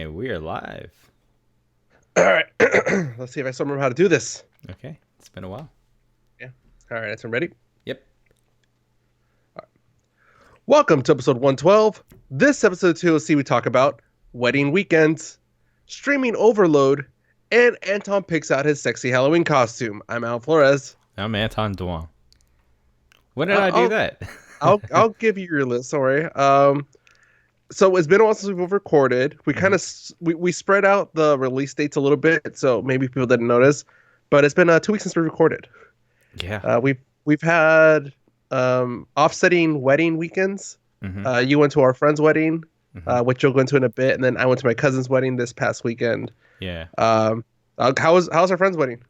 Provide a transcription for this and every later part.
And we are live. All right. Let's see if I still remember how to do this. Okay, it's been a while. Yeah. All right. I'm ready. Yep. Welcome to episode 112. This episode of 2OC, we talk about wedding weekends, streaming overload, and Anton picks out his sexy Halloween costume. I'm Al Flores. I'm Anton Duan. When did I'll I do I'll that? I'll give you your list. Sorry. So it's been a while since we've recorded. We kind Mhm. of we spread out the release dates a little bit, so maybe people didn't notice. But it's been 2 weeks since we recorded. Yeah. We've had offsetting wedding weekends. hmm You went to our friend's wedding, hmm which you'll go into in a bit, and then I went to my cousin's wedding this past weekend. Yeah. How was our friend's wedding?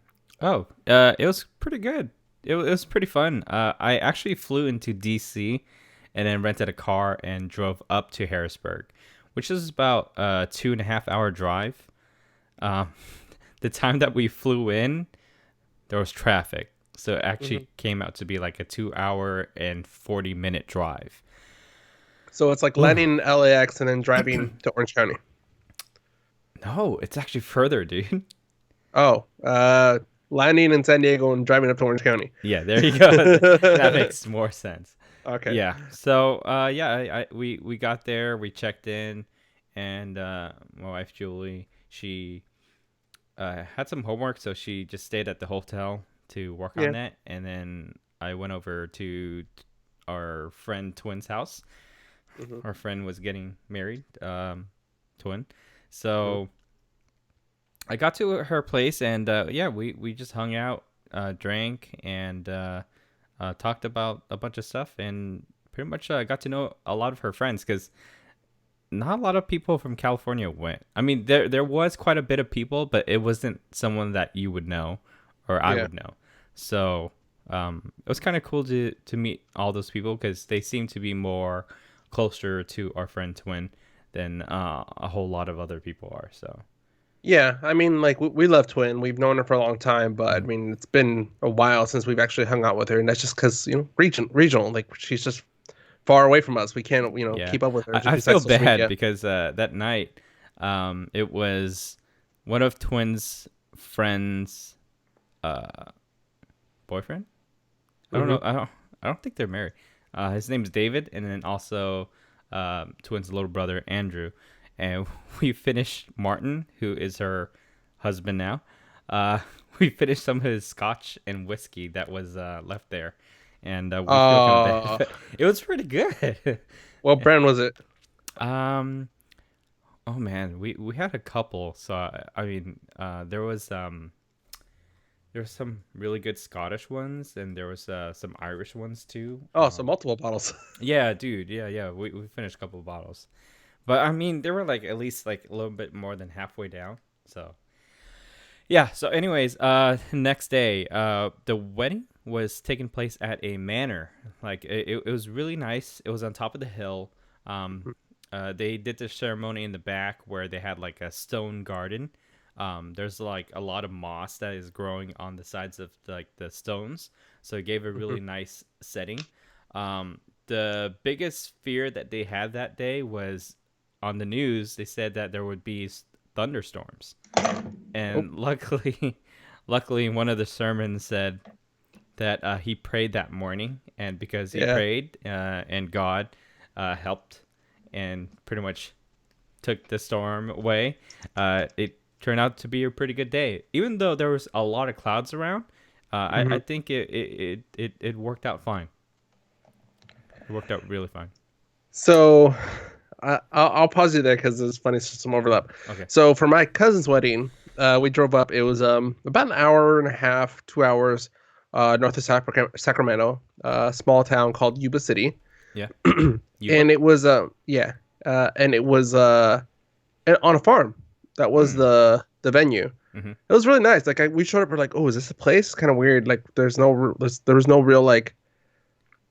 Oh, it was pretty good. It was pretty fun. I actually flew into DC and then rented a car and drove up to Harrisburg, which is about a 2.5 hour drive. Um, the time that we flew in, there was traffic. So it hmm actually came out to be like a 2 hour and 40-minute drive. So it's like Ooh. landing in LAX and then driving to Orange County. No, it's actually further, dude. Oh, landing in San Diego and driving up to Orange County. Yeah, there you go. That makes more sense. Okay. Yeah. So, yeah, we got there, we checked in, and my wife Julie, she had some homework, so she just stayed at the hotel to work on Yeah. that, and then I went over to our friend Twin's house. hmm Our friend was getting married, Twin. hmm So I got to her place, and yeah, we just hung out, drank, and talked about a bunch of stuff, and pretty much got to know a lot of her friends because not a lot of people from California went. I mean, there was quite a bit of people, but it wasn't someone that you would know or I Yeah. would know. So it was kind of cool to meet all those people because they seem to be more closer to our friend Twin than a whole lot of other people are. So. Yeah, I mean, like we love Twin. We've known her for a long time, but I Mhm. mean, it's been a while since we've actually hung out with her, and that's just because regional. Like she's just far away from us. We can't Yeah, keep up with her I just feel besides social bad media. because that night, it was one of Twin's friends' uh, boyfriend. I don't know. hmm I don't think they're married. His name's David, and then also Twin's little brother Andrew. And we finished Martin, who is her husband now. Uh, we finished some of his scotch and whiskey that was left there, and we feel kind of bad. Uh, But it was pretty good. what brand was it? um. Oh man, we had a couple. So I mean, there was some really good Scottish ones, and there was some Irish ones too. Oh, so multiple bottles. Yeah, dude. Yeah. We finished a couple of bottles, but I mean, they were like at least like a little bit more than halfway down. So yeah. So anyways, next day, the wedding was taking place at a manor. Like it was really nice. It was on top of the hill. Um, they did the ceremony in the back where they had like a stone garden. There's like a lot of moss that is growing on the sides of like the stones, so it gave a really nice setting. The biggest fear that they had that day was on the news. They said that there would be thunderstorms, Oh, and luckily, luckily, one of the sermons said that he prayed that morning, and because he yeah. prayed, and God helped and pretty much took the storm away, it turned out to be a pretty good day. Even though there was a lot of clouds around, I hmm think it worked out fine. It worked out really fine. So I'll pause you there because it's funny, some overlap. Okay. So for my cousin's wedding, we drove up. It was about an hour and a half, 2 hours north of Sacramento, a small town called Yuba City. Yeah. Yuba. And it was yeah, and it was on a farm. That was Mm. the venue. Mm-hmm. It was really nice. Like we showed up, we're like, oh, is this a place? Kind of weird. Like there was no real like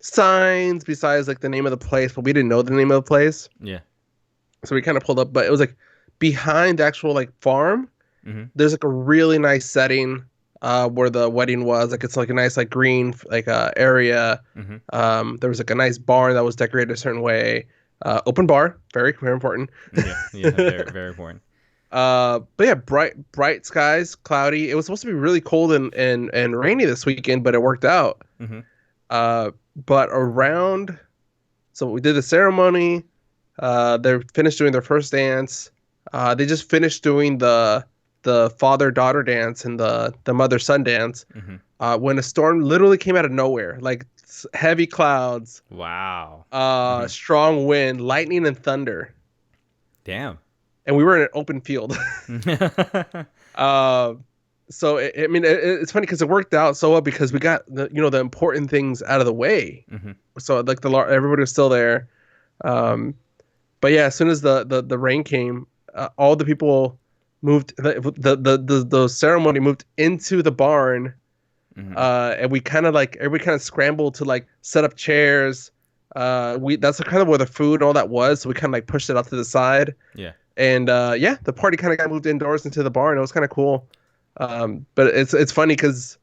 signs besides like the name of the place, but we didn't know the name of the place, Yeah. so we kind of pulled up. But it was like behind the actual like farm. Mm-hmm. There's like a really nice setting where the wedding was. Like it's like a nice like green like area. Mm-hmm. There was like a nice barn that was decorated a certain way. Open bar, very very important. Yeah. Yeah. Very very important. But yeah, bright skies, cloudy. It was supposed to be really cold and rainy this weekend, but it worked out. Mm-hmm. Uh, but around, so we did the ceremony. They finished doing their first dance. They just finished doing the father daughter dance and the mother son dance. Mm-hmm. When a storm literally came out of nowhere, like heavy clouds, Wow. Mm-hmm. strong wind, lightning and thunder, Damn. and we were in an open field. Uh, so I mean, it's funny because it worked out so well because we got the important things out of the way. Mm-hmm. So like everybody was still there. Um, but yeah, as soon as the rain came, all the people moved. The ceremony moved into the barn. Mm-hmm. And we kind of like everybody kind of scrambled to like set up chairs. We that's kind of where the food and all that was. So we kind of like pushed it off to the side. Yeah. And yeah, the party kind of got moved indoors into the barn. It was kind of cool. But it's funny because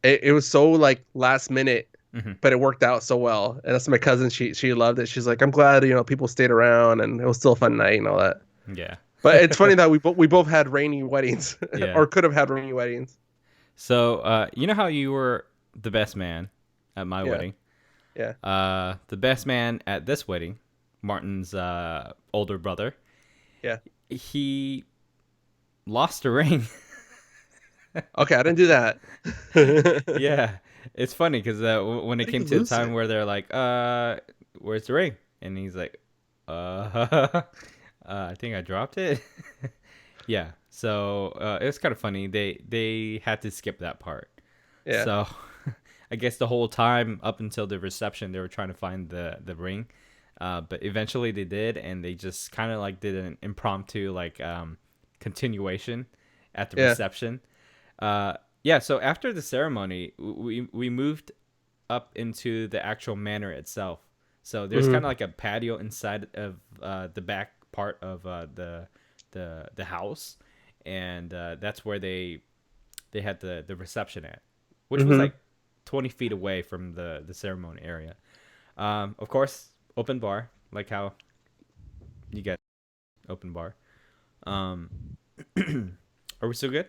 it was so like last minute, Mm-hmm. but it worked out so well. And that's my cousin. She loved it. She's like, I'm glad people stayed around and it was still a fun night and all that. Yeah. But it's funny that we both had rainy weddings, Yeah. or could have had rainy weddings. So, you know how you were the best man at my Yeah, wedding? yeah. The best man at this wedding, Martin's older brother, Yeah. he lost a ring. Okay, I didn't do that. Yeah, it's funny because when it How do came you to the lose time it? where they're like, where's the ring? And he's like, I think I dropped it. Yeah, so it was kind of funny. They had to skip that part. Yeah. So I guess the whole time up until the reception, they were trying to find the ring. But eventually they did, and they just kind of like did an impromptu like continuation at the Yeah. reception. Yeah, so after the ceremony, we moved up into the actual manor itself. So there's kind Hmm. of like a patio inside of the back part of the house, and that's where they had the reception at, which was Hmm. like 20 feet away from the ceremony area. Of course, open bar, like how you get open bar. Um, are we still good?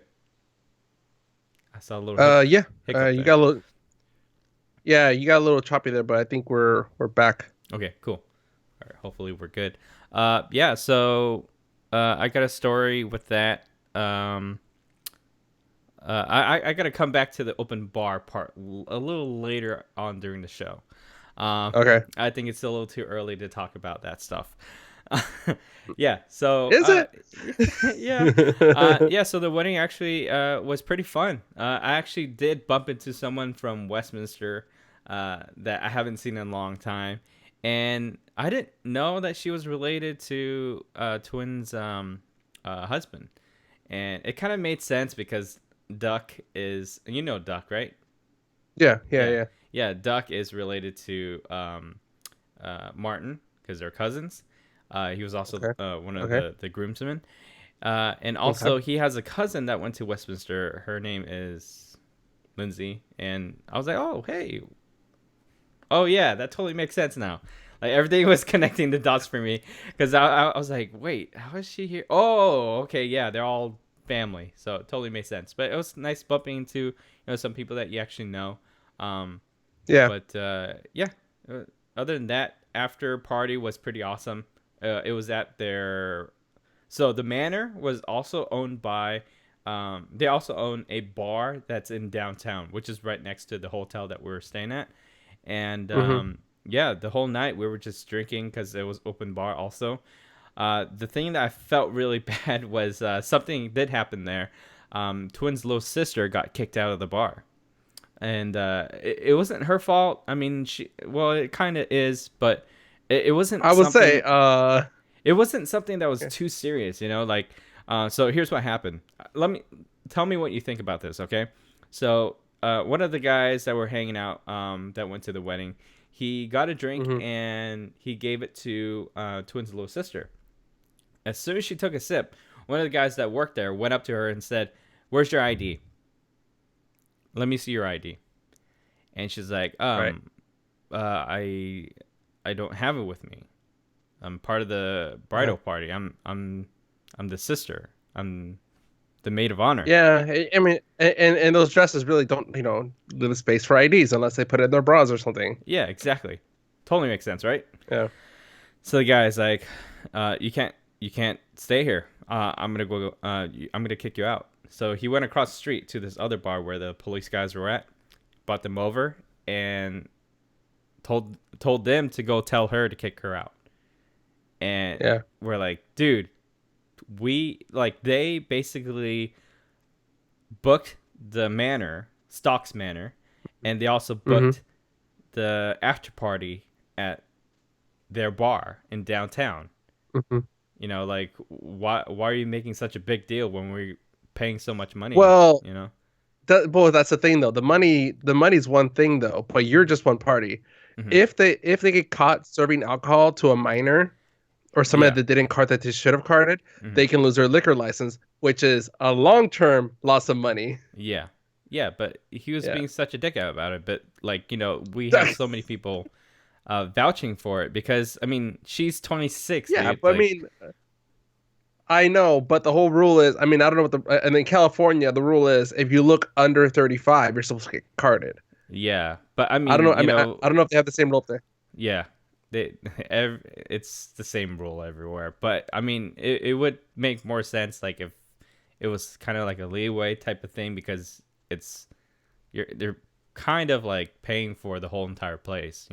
I saw a little Yeah. hiccup You there. got a little. Yeah, you got a little choppy there, but I think we're back. Okay, cool. All right, hopefully we're good. Yeah, so I got a story with that. I got to come back to the open bar part a little later on during the show. Okay. I think it's a little too early to talk about that stuff. Yeah, so Is it? yeah, yeah. So the wedding actually was pretty fun. I actually did bump into someone from Westminster that I haven't seen in a long time, and I didn't know that she was related to Twins' husband, and it kind of made sense because Duck is, Duck, right? Yeah. Yeah. Yeah, Yeah. yeah. Duck is related to Martin because they're cousins. He was also Okay. one of Okay. the groomsmen. And Okay. also, he has a cousin that went to Westminster. Her name is Lindsay. And I was like, oh, hey. Oh, yeah, that totally makes sense now. Like, everything was connecting the dots for me. Because I was like, wait, how is she here? Oh, okay, yeah, they're all family. So it totally made sense. But it was nice bumping into, some people that you actually know. Um, Yeah. but yeah, uh, other than that, after party was pretty awesome. It was at their, so the manor was also owned by, they also own a bar that's in downtown, which is right next to the hotel that we were staying at. And Hmm. yeah, the whole night we were just drinking because it was open bar also. The thing that I felt really bad was something did happen there. Twins' little sister got kicked out of the bar, and it wasn't her fault. I mean, it kind of is, but it wasn't I would say. something. It wasn't something that was Okay. too serious, like. So here's what happened. Let me tell me what you think about this, okay? So one of the guys that were hanging out, that went to the wedding, he got a drink Hmm. and he gave it to Twins' little sister. As soon as she took a sip, one of the guys that worked there went up to her and said, "Where's your ID? Let me see your ID." And she's like, Right. I don't have it with me. I'm part of the Uh-huh. bridal party. I'm the sister. I'm the maid of honor. Yeah, I mean, and those dresses really don't, leave space for IDs unless they put it in their bras or something. Yeah, exactly. Totally makes sense, right? Yeah. So the guy's like, you can't stay here. I'm gonna go. I'm gonna kick you out. So he went across the street to this other bar where the police guys were at, brought them over, and told them to go tell her to kick her out. And Yeah. we're like, dude, we like they basically booked the manor, Stocks Manor, and they also Hmm. booked the after party at their bar in downtown. Hmm. Like why are you making such a big deal when we're paying so much money? Well, You know? that's the thing though. The money's one thing though, but you're just one party. Hmm. If they get caught serving alcohol to a minor or somebody Yeah. that didn't card that they should have carded, Hmm. they can lose their liquor license, which is a long-term loss of money. Yeah. Yeah, but he was Yeah. being such a dick about it. But like, we have so many people vouching for it because I mean she's 26, Yeah, dude. but I Like, mean, I know, but the whole rule is, I mean, I don't know and in California, the rule is if you look under 35, you're supposed to get carded. yeah, but I I don't know. mean, I mean, I don't know if they have the same rule up there. yeah, they, it's the same rule everywhere. But I mean, it would make more sense like if it was kind of like a leeway type of thing because they're kind of like paying for the whole entire place.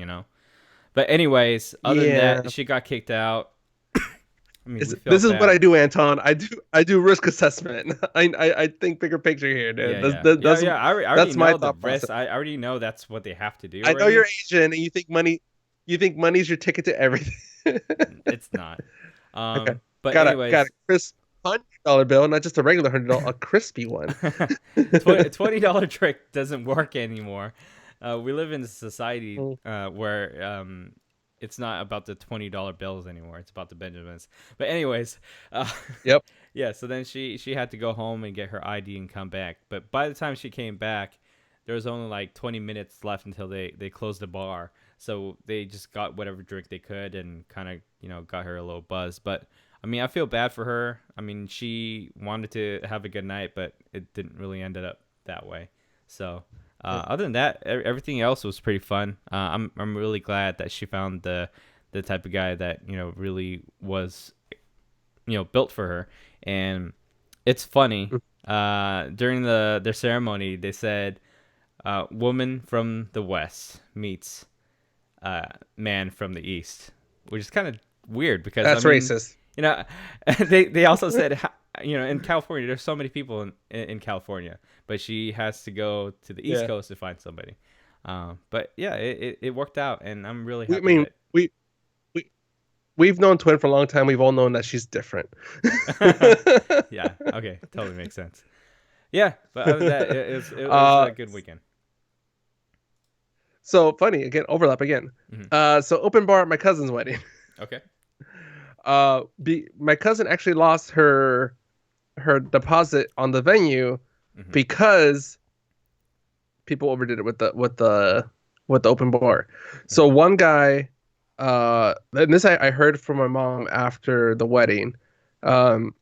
But anyways, other than Yeah. that, she got kicked out. I mean, we This felt is what bad. I do, Anton. I do risk assessment. I think bigger picture here, dude. Yeah, yeah, yeah, yeah. I already That's my know the thought process. risk. I already know that's what they have to do I know you're already. Asian and you think money's your ticket to everything. It's not. Okay. But Got a anyways, crisp $100 bill, not just a regular $100, a crispy one. $20 trick doesn't work anymore. We live in a society Mm. where it's not about the $20 bills anymore. It's about the Benjamins. But anyways, uh, Yep. yeah. So then she had to go home and get her ID and come back. But by the time she came back, there was only like 20 minutes left until they closed the bar. So they just got whatever drink they could and kind of got her a little buzz. But I mean, I feel bad for her. I mean, she wanted to have a good night, but it didn't really end up that way. So other than that, everything else was pretty fun. I'm really glad that she found the type of guy that really was built for her. And it's funny. During their ceremony, they said, "Woman from the West meets man from the East," which is kind of weird because I That's mean, racist. you know, they also said, in California, there's so many people in California, but she has to go to the East Yeah. Coast to find somebody. But yeah, it worked out, and I'm really I happy mean, we we've known Twin for a long time. We've all known that she's different. that. Yeah, okay, totally makes sense. Yeah, but other than that, it was uh, a good weekend. so funny again, overlap again. Hmm. So open bar at my cousin's wedding. Okay. My cousin actually lost her deposit on the venue Hmm. because people overdid it with the open bar. So Hmm. one guy, and this I heard from my mom after the wedding. Um,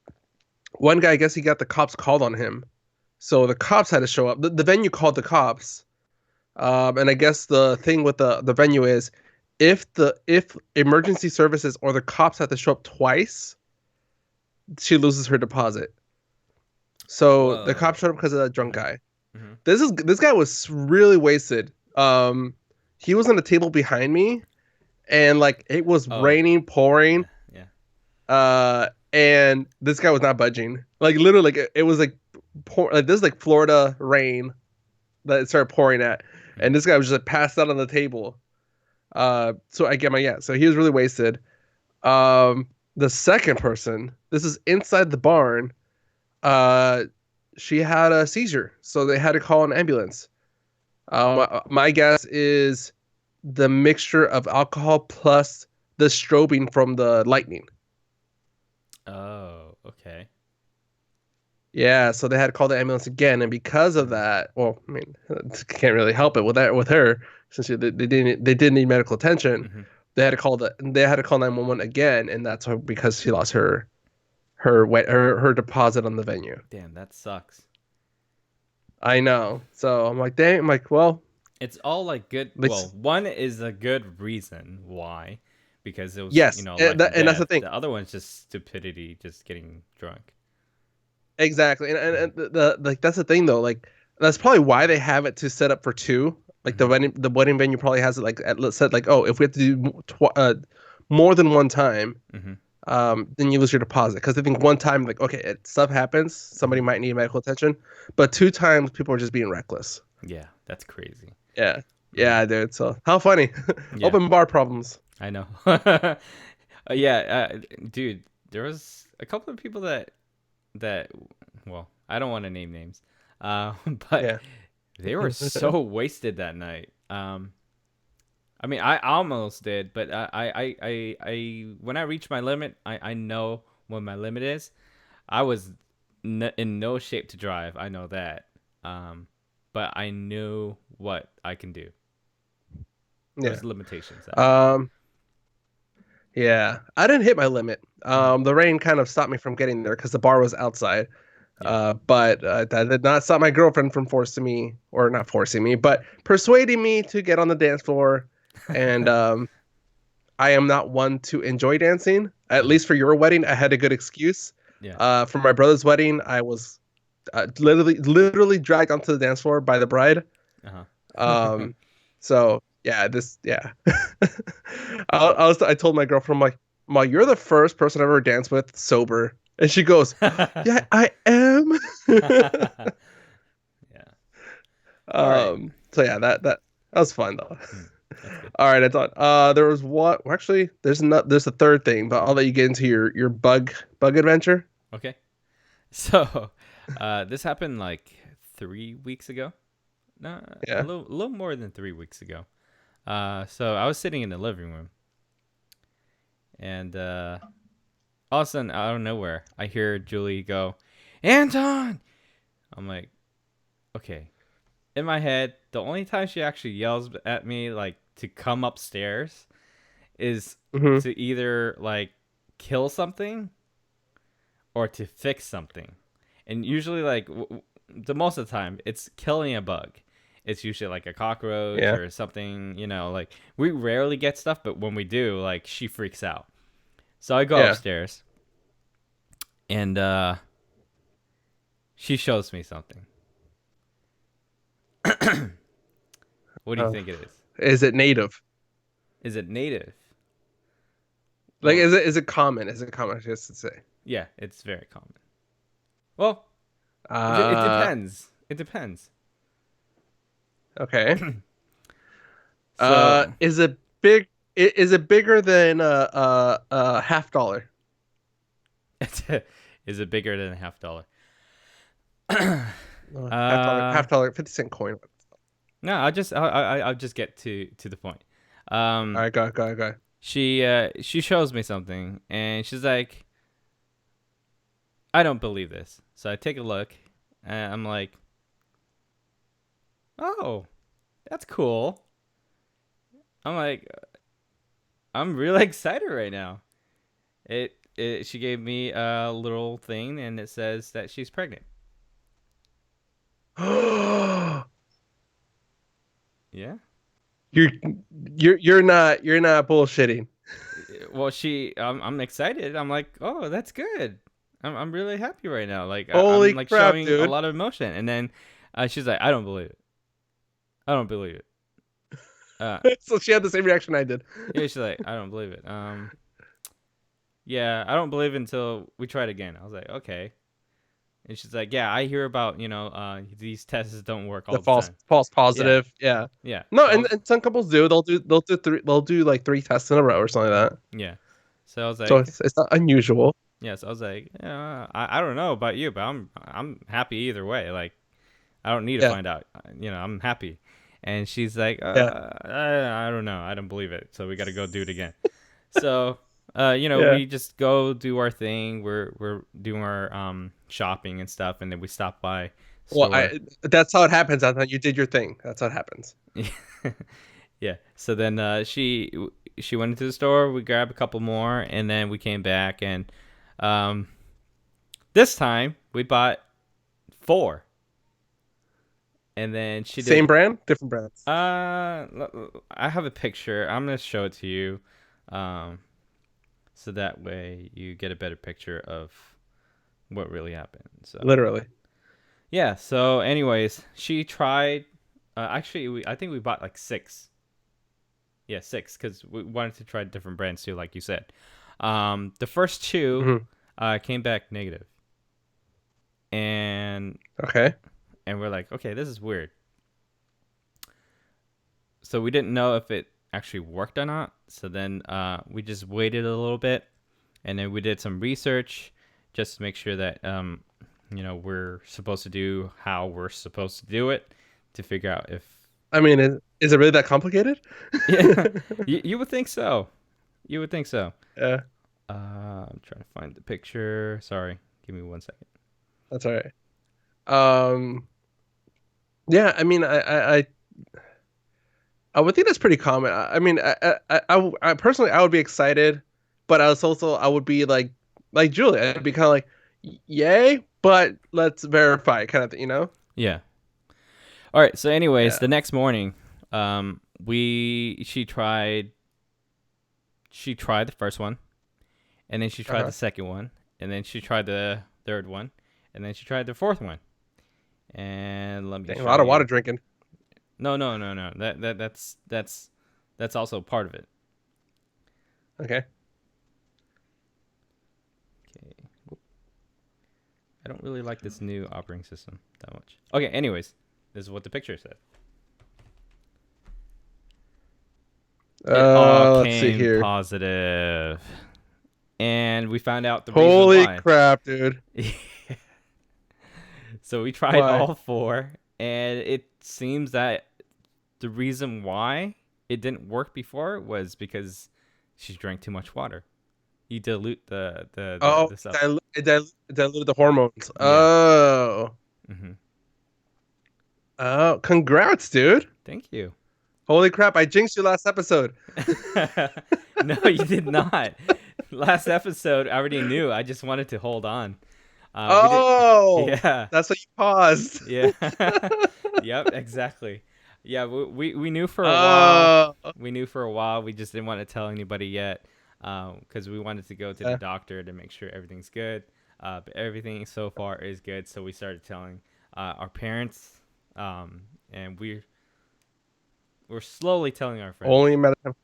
One guy, I guess he got the cops called on him, so the cops had to show up. The venue called the cops, and I guess the thing with the venue is if emergency services or the cops have to show up twice, she loses her deposit. So the cops Whoa. showed up because of that drunk Hmm. guy. Hmm. This guy was really wasted. He was on the table behind me, and like it was Oh, raining, pouring, yeah, yeah. and this guy was not budging. Like literally, like it was like like this is like Florida rain that it started pouring at, and Hmm. this guy was just like, passed out on the table. So I get my yeah. So he was really wasted. The second person, this is inside the barn. Uh, she had a seizure, so they had to call an ambulance. My guess is the mixture of alcohol plus the strobing from the lightning. Oh, okay. Yeah, so they had to call the ambulance again, and because of Hmm. that, well, I mean, can't really help it with that with her since they did need medical attention. Hmm. They had to call 911 again, and that's because she lost her. her deposit on the venue. Damn, that sucks. I know. So I'm like, dang. I'm like, well, It's all like good. Well, let's one is a good reason why, because it was, yes, life and and that's the death. thing. The other one's just stupidity, just getting drunk. Exactly, Mhm. and the like that's the thing though. Like that's probably why they have it to set up for two. Like Mhm. the wedding venue probably has it like let's set like, oh, if we have to do more than one time, Mhm. then you lose your deposit because I think one time like okay, stuff happens, somebody Mhm. might need medical attention, but two times people are just being reckless. Yeah, that's crazy. Yeah, Mhm. yeah, dude. So how funny, Yeah, open bar problems. I know. Yeah, dude, there was a couple of people that well, I don't want to name names, but Yeah. they were so wasted that night. I mean, I almost did, but when I reached my limit, I know what my limit is. I was in no shape to drive. I know that. Um, but I knew what I can do. There Yeah. was limitations that night. Um, yeah. I didn't hit my limit. Hmm. The rain kind of stopped me from getting there because the bar was outside. Yeah. But that did not stop my girlfriend from forcing me, or not forcing me, but persuading me to get on the dance floor. And I am not one to enjoy dancing. At Uh-huh. least for your wedding, I had a good excuse. Yeah. For my brother's wedding, I was literally dragged onto the dance floor by the bride. Uh-huh. Um, so yeah, yeah. I told my girlfriend, I'm like, Ma, you're the first person I've ever danced with sober. And she goes, yeah, I am. Yeah. All right. So yeah, that was fun though. Hmm. That's good. All right, I thought there was what well, actually there's a third thing, but I'll let you get into your bug adventure. Okay. So, this happened like 3 weeks ago. No, Yeah. a little more than 3 weeks ago. So I was sitting in the living room, and all of a sudden, out of nowhere, I hear Julie go, "Anton!" I'm like, okay. In my head, the only time she actually yells at me like to come upstairs is Hmm. to either like kill something or to fix something. And usually, like the most of the time, it's killing a bug. It's usually like a cockroach Yeah. or something. Like we rarely get stuff, but when we do, like she freaks out. So I go Yeah. upstairs, and she shows me something. What do you Uh, think it is? is it native? Is it native? Like, Well, is it common? Is it common? I guess to say. yeah, it's very common. Well, it Uh, depends. It depends. okay. So, Is it big? Is it bigger than half dollar? is it bigger than a half dollar? Half uh, dollar, 50-cent coin. no, I'll just get to the point. All Um, right, go. she shows me something, and she's like, "I don't believe this." So I take a look, and I'm like, "Oh, that's cool." I'm like, I'm really excited right now. She gave me a little thing, and it says that she's pregnant. Yeah. you're you're not bullshitting. Well, I'm excited. I'm like, oh, that's good. I'm really happy right now. Like I'm Holy like crap, showing a dude! lot of emotion, and then she's like, I don't believe it. I don't believe it. Uh, So she had the same reaction I did. yeah, she's like, I don't believe it. Yeah, I don't believe it until we try it again. I was like, okay. And she's like, yeah, I hear about these tests don't work The all the time. false Yeah, positive. Yeah. yeah. No, So I was, and some couples do. They'll do like three tests in a row or something like that. yeah. So I was So like, it's not unusual. yeah. So I was like, yeah, I don't know about you, but I'm happy either way. Like I don't need to Yeah. find out. I'm happy. And she's like, Yeah. I don't know. I don't believe it. So we got to go do it again. So, Yeah. we just go do our thing. We're doing our shopping and stuff, and then we stop by Well, store. that's how it happens. I thought you did your thing. That's how it happens. Yeah. So then she went into the store. We grabbed a couple more, and then we came back, and um, This time we bought 4, and then she Same did. brand, different brands. I have a picture. I'm gonna show it to you, um, so that way you get a better picture of what really happened. So Literally. yeah. So anyways, she tried. Actually, I think we bought like 6. Yeah, 6 because we wanted to try different brands too, like you said. The first 2 Hmm. came back negative, and Okay. we're like, okay, this is weird. So we didn't know if it actually worked or not. So then we just waited a little bit, and then we did some research just to make sure that we're supposed to do how we're supposed to do it to figure out if I mean, is it really that complicated? yeah, you would think so. You would think so. Yeah, I'm trying to find the picture. Sorry, give me 1 second. that's all right. Um, yeah, I mean, I would think that's pretty common. I mean, I personally I would be excited, but I would be like Julie. I'd be kind of like, yay, but let's verify kind of thing, you know? Yeah. All right. So, anyways, Yeah. the next morning, we she tried the first one, and then she tried Uh-huh. the second one, and then she tried the third one, and then she tried the fourth one. And let me Dang, a show lot of water you. drinking. No, no, no, no. That's also part of it. Okay. Okay. I don't really like this new operating system that much. Okay. Anyways, this is what the picture said. It all Let's see came here. positive, and we found out the reason Holy why. crap, dude. So we tried Why? all 4, and it seems that the reason why it didn't work before was because she drank too much water. You dilute Oh, the stuff. it diluted the hormones. Yeah. Oh. Hmm. Oh, congrats, dude. Thank you. Holy crap, I jinxed you last episode. No, you did not. Last episode, I already knew. I just wanted to hold on. We did. Oh, Yeah. that's what you paused. Yeah. Yep, exactly. Yeah, we knew for a while. Oh, We knew for a while. We just didn't want to tell anybody yet, because we wanted to go to the yeah. doctor to make sure everything's good. But everything so far is good. So we started telling our parents, and we're slowly telling our friends. Only a matter of time.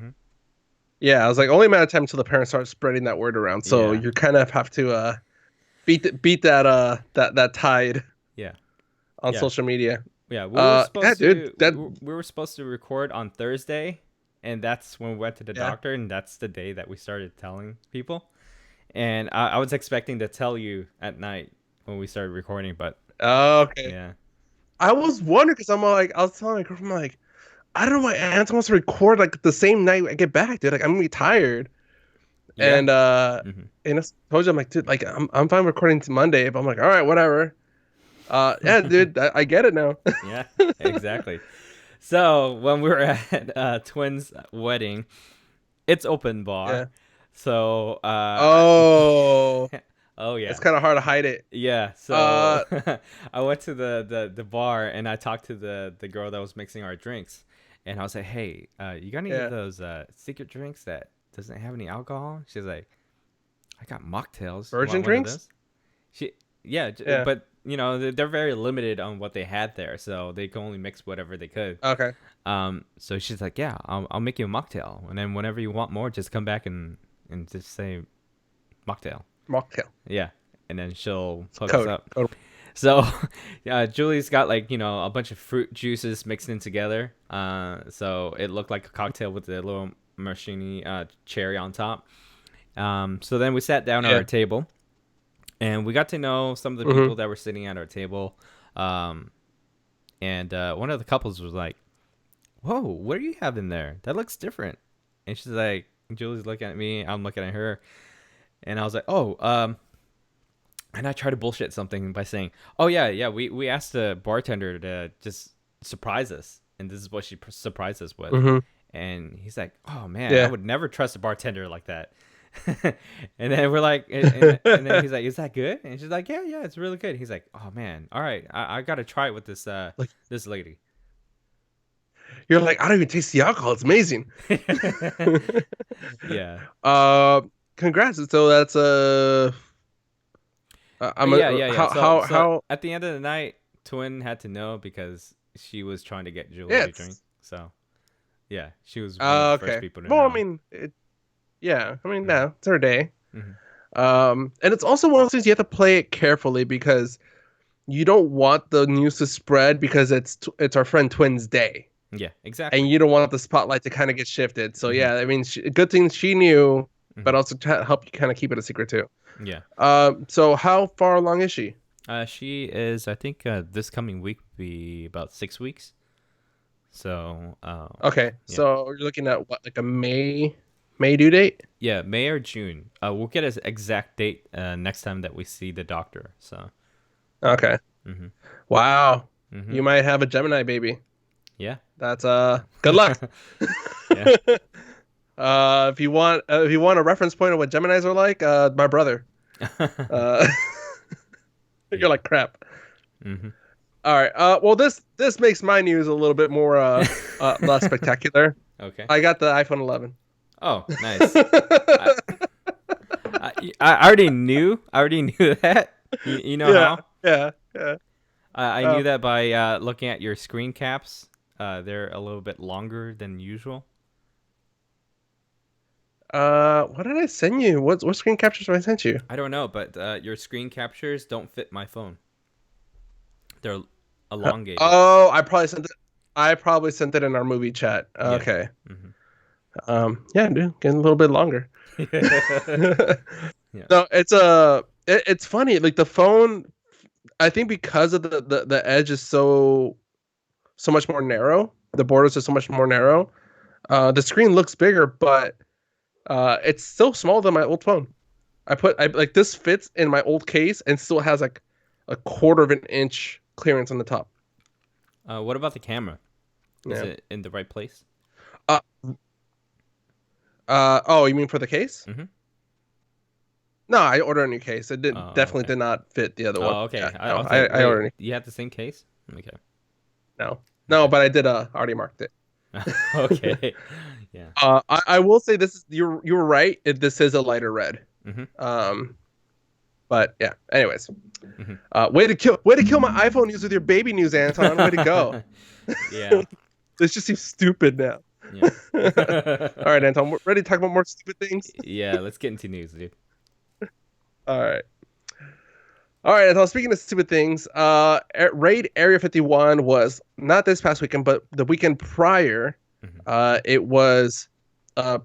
Hmm. Yeah, I was like, only a matter of time until the parents start spreading that word around. So Yeah, you kind of have to beat that that tide yeah, on yeah. social media. Yeah, we were Yeah, supposed dude. to That we were supposed to record on Thursday, and that's when we went to the yeah. doctor, and that's the day that we started telling people. And I was expecting to tell you at night when we started recording, but Okay. yeah, I was wondering because I'm like, I was telling my girlfriend, I'm like, I don't know why Aunt wants to record like the same night I get back, dude. Like I'm gonna be tired. yeah, And hmm, and I told you I'm like, dude, like I'm fine recording to Monday, but I'm like, all right, whatever. Yeah, dude, I get it now. yeah, exactly. So when we were at Twins' wedding, it's open bar, Yeah. so Oh, oh it's yeah. kind of hard to hide it. Yeah, so Uh, I went to the bar and I talked to the girl that was mixing our drinks, and I was like, "Hey, you got any of yeah. those secret drinks that doesn't have any alcohol?" She's like, "I got mocktails. You Virgin want one of drinks? those?" She, yeah, Yeah. but they're very limited on what they had there, so they could only mix whatever they could. Okay. So she's like, "Yeah, I'll make you a mocktail, and then whenever you want more, just come back and just say mocktail." Mocktail. Yeah, and then she'll It's hook us code. up. Code. So, yeah, Julie's got like a bunch of fruit juices mixed in together. So it looked like a cocktail with a little maraschino cherry on top. So then we sat down at Yeah. our table, and we got to know some of the Mm-hmm. people that were sitting at our table. Um, and one of the couples was like, "Whoa, what are you having there? That looks different." And she's like, Julie's looking at me, I'm looking at her, and I was like, "Oh, and I try to bullshit something by saying, "Oh yeah, yeah, we asked the bartender to just surprise us, and this is what she surprised us with." Mm-hmm. And he's like, "Oh man, I Yeah. would never trust a bartender like that." And then we're like, and then he's like, "Is that good?" And she's like, "Yeah, yeah, it's really good." He's like, "Oh man, all right, I gotta try it with this Like this lady." you're like, I don't even taste the alcohol. It's amazing. Yeah, uh, congrats. So that's I'm but a, yeah, yeah, yeah. So how at the end of the night, Twin had to know because she was trying to get Julie yeah to drink. it's So yeah, she was one of the first okay. people to Well, I know. mean, yeah. I mean, Hmm. no, it's her day. Hmm. And it's also one of those things you have to play it carefully because you don't want the news to spread because it's our friend Twin's day, Yeah, exactly. and you don't want the spotlight to kind of get shifted. So Hmm. yeah, I mean, good thing she knew, but Hmm. also to help you kind of keep it a secret too. Yeah. So how far along is she? She is, I think, this coming week will be about 6 weeks. So, Okay, yeah, so you're looking at what, like a May due date? yeah, May or June. We'll get an exact date next time that we see the doctor. So, Okay. mm-hmm, Wow. mm-hmm, You might have a Gemini baby. yeah, That's good luck. yeah, If you want a reference point of what Geminis are like, my brother. Uh you're yeah, like crap. mm-hmm. All right. Well this makes my news a little bit more less spectacular. Okay. I got the iPhone 11. Oh, nice. I, I already knew. I already knew that. You know Yeah. how? Yeah. Yeah. I Uh, knew that by looking at your screen caps. They're a little bit longer than usual. what did I send you? What screen captures did I send you? I don't know, but your screen captures don't fit my phone. They're elongated. Oh, I probably sent it in our movie chat. Yeah. Okay. Hmm. Yeah, dude, getting a little bit longer. Yeah. No, it's funny. Like the phone, I think because of the edge is so much more narrow, the borders are so much more narrow. The screen looks bigger, but it's still smaller than my old phone. I like this fits in my old case and still has like a quarter of an inch clearance on the top. What about the camera? Is Yeah. it in the right place? Uh, oh, you mean for the case? Mm-hmm. No, I ordered a new case. It Oh, definitely okay. did not fit the other one. Oh, Yeah, okay. I no, was like, I ordered a wait, new, you have the same case? Okay. no, no, Okay. but I did already marked it. Okay. Yeah. I will say this is you were right. This is a lighter red. Mm-hmm. Um, but yeah. Anyways, Mm-hmm. way to kill my iPhone news with your baby news, Anton. Way to go. Yeah. This just seems stupid now. Yeah. All right, Anton, we're ready to talk about more stupid things. Yeah. Let's get into news, dude. All right. All right, Anton, speaking of stupid things, Raid Area 51 was not this past weekend, but the weekend prior. Mm-hmm. It was uh,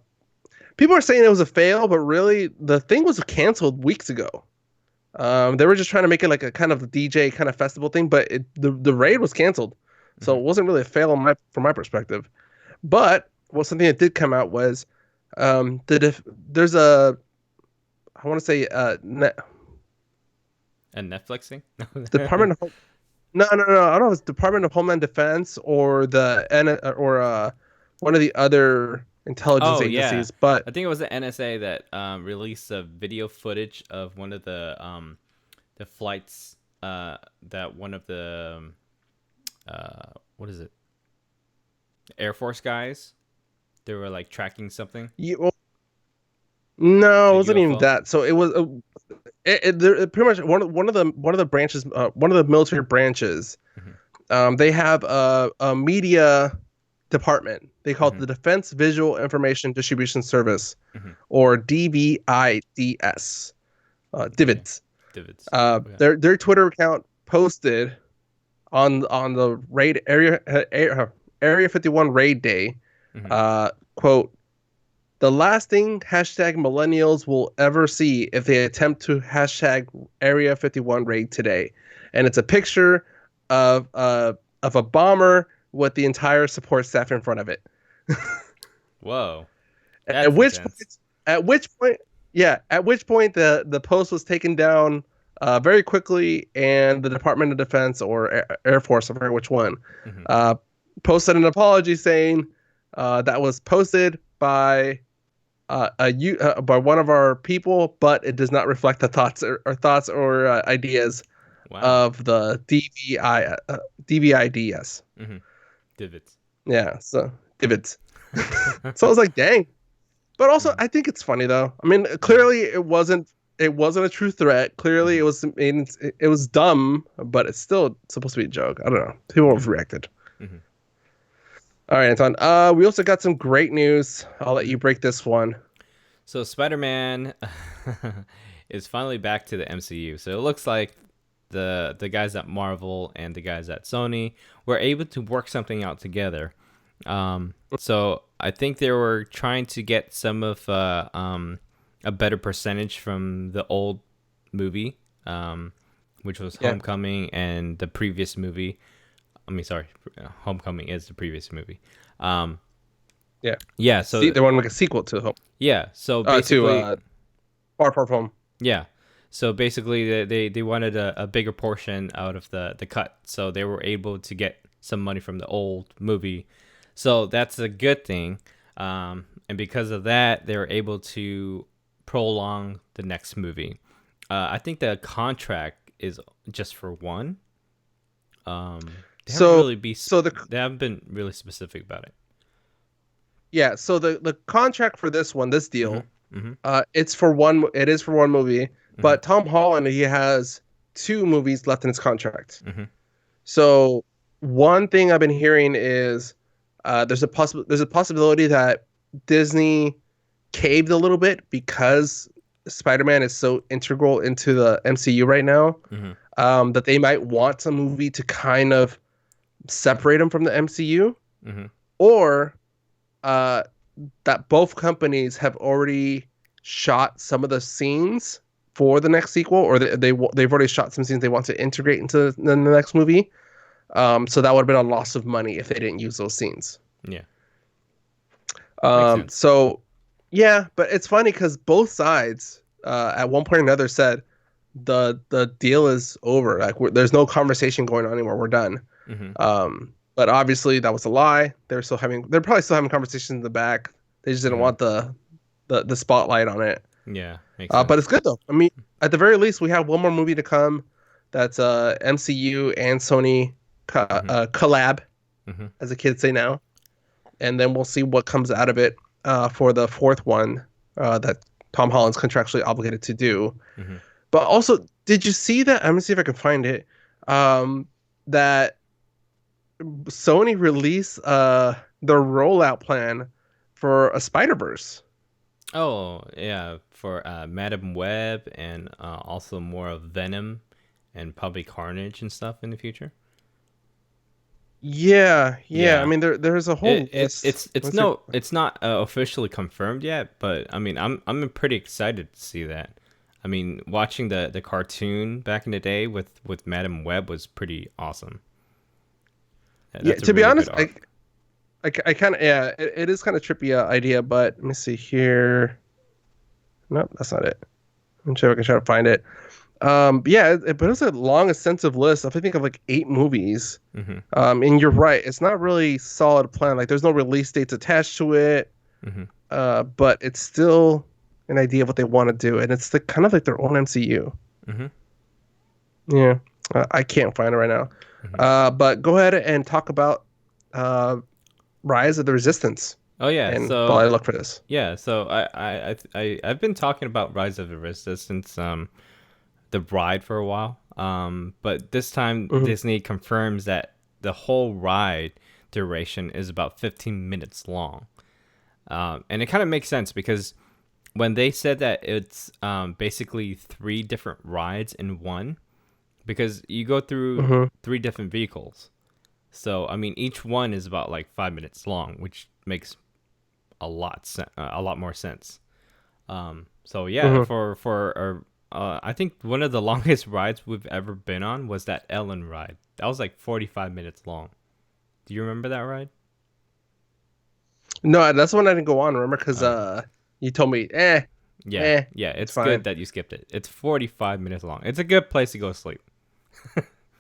people are saying it was a fail, but really the thing was canceled weeks ago. They were just trying to make it like a kind of DJ kind of festival thing, but the raid was canceled, so Mm-hmm. it wasn't really a fail from my perspective. But something that did come out was there's a I want to say And Netflixing? Department of no I don't know if it's Department of Homeland Defense or one of the other intelligence Oh yeah, agencies, but I think it was the NSA that released a video footage of one of the flights that one of the what is it, Air Force guys, they were like tracking something, well, no, a it wasn't even UFO. that. So it was pretty much one of the branches, one of the military branches. Hmm. They have a media department. They call it Hmm. the Defense Visual Information Distribution Service, Hmm. or DVIDS. Okay, Divids. divots. Okay. Their Twitter account posted on the Area 51 raid day. Hmm. Quote, the last thing hashtag millennials will ever see if they attempt to hashtag Area 51 raid today. And it's a picture of a bomber with the entire support staff in front of it. Whoa, At that's which intense. at which point the post was taken down very quickly, and the Department of Defense or Air Force, I forget which one, Hmm. uh, posted an apology saying that was posted by by one of our people, but it does not reflect the thoughts or ideas Wow. of the DVIDs. Mm-hmm. Divots. Yeah, so divots. So I was like, dang. But also, Mm-hmm. I think it's funny though. I mean, clearly it wasn't a true threat. Clearly, Mm-hmm. it was dumb, but it's still supposed to be a joke. I don't know. People Yeah. overreacted. Mm-hmm. All right, Anton. We also got some great news. I'll let Mm-hmm. you break this one. So Spider-Man is finally back to the MCU. So it looks like the guys at Marvel and the guys at Sony were able to work something out together. So I think they were trying to get some of a better percentage from the old movie, which was Yeah, Homecoming and the previous movie. I mean, sorry, Homecoming is the previous movie. Um, yeah. yeah. See, So they want to make a sequel to home. yeah. So To basically, Far Far Home. yeah. So basically, they wanted a bigger portion out of the cut, so they were able to get some money from the old movie. So that's a good thing, and because of that, they were able to prolong the next movie. I think the contract is just for one. They haven't So really so the they haven't been really specific about it. yeah, so the contract for this Mm-hmm. deal, Mm-hmm. it is for one movie, Mm-hmm. but Tom Holland, he has two movies left in his contract. Mm-hmm. So one thing I've been hearing is there's a possibility that Disney caved a little bit because Spider-Man is so integral into the MCU right now, Mm-hmm. that they might want a movie to kind of separate them from the MCU, Mm-hmm. or uh, that both companies have already shot some of the scenes for the next sequel, or they've already shot some scenes they want to integrate into the next movie. So that would have been a loss of money if they didn't use those scenes. Yeah, makes sense. So yeah, but it's funny because both sides at one point or another said the deal is over. Like there's no conversation going on anymore. We're done. Mm-hmm. But obviously that was a lie. They're probably still having conversations in the back. They just didn't Mm-hmm. want the spotlight on it. Yeah, makes But it's sense. good though. I mean, at the very least, we have one more movie to come. That's MCU and Sony Mm-hmm. collab, Mm-hmm. as the kids say now, and then we'll see what comes out of it for the fourth one that Tom Holland's contractually obligated to do. Mm-hmm. But also, did you see that? I'm gonna see if I can find it. That Sony released the rollout plan for a Spider Verse. Oh, yeah, for Madam Web and also more of Venom and probably Carnage and stuff in the future. Yeah, yeah. I Yeah. mean, there's a whole list. It's Let's see. no it's not officially confirmed yet, but I mean I'm pretty excited to see that. I mean, watching the cartoon back in the day with Madam Web was pretty awesome. Yeah, That's a to be really good honest, arc. I kind of yeah, it is kind of trippy idea, but let me see here. Nope, that's not it. I'm sure I can try to find it. But yeah, but it was a long, extensive list. I think of like 8 movies. Mm-hmm. And you're right, it's not really solid plan. Like there's no release dates attached to it. Mm-hmm. But it's still an idea of what they want to do, and it's the kind of like their own MCU. Mm-hmm. Yeah, I can't find it right now. Mm-hmm. But go ahead and talk about uh, Rise of the Resistance, Oh yeah, and while I look for this. yeah, so I've been talking about Rise of the Resistance the ride for a while. But this time Mhm. Disney confirms that the whole ride duration is about 15 minutes long. And it kind of makes sense because when they said that it's basically three different rides in one, because you go through Mhm. three different vehicles. So I mean, each one is about like 5 minutes long, which makes a lot more sense. So yeah, Mhm. for I think one of the longest rides we've ever been on was that Ellen ride. That was like 45 minutes long. Do you remember that ride? No, that's the one I didn't go on. Remember, because Uh, you told me, yeah, yeah. it's It's good fine. that you skipped it. It's 45 minutes long. It's a good place to go sleep.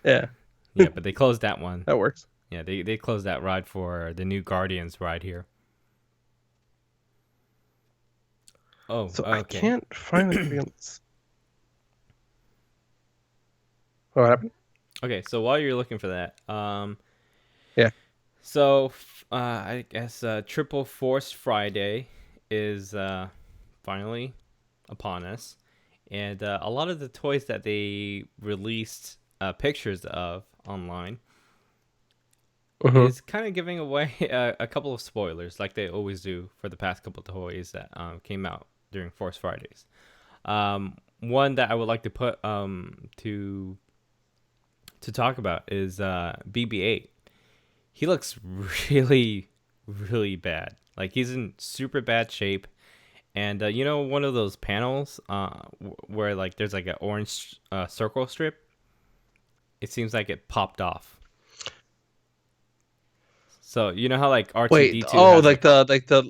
Yeah, Yeah, but they closed that one. that works. Yeah, they closed that ride for the new Guardians ride here. Oh, So I okay. can't find the freaking list. What happened? Okay, so while you're looking for that, Yeah. I guess Triple Force Friday is finally upon us, and a lot of the toys that they released pictures of online Hmm. is kind of giving away a couple of spoilers, like they always do for the past couple of toys that came out during Force Fridays. One that I would like to put to talk about is BB-8. He looks really, really bad. Like he's in super bad shape. And you know, one of those panels where like there's like an orange circle strip. It seems like it popped off. So you know how like R two Wait. D two Oh, has like. yeah,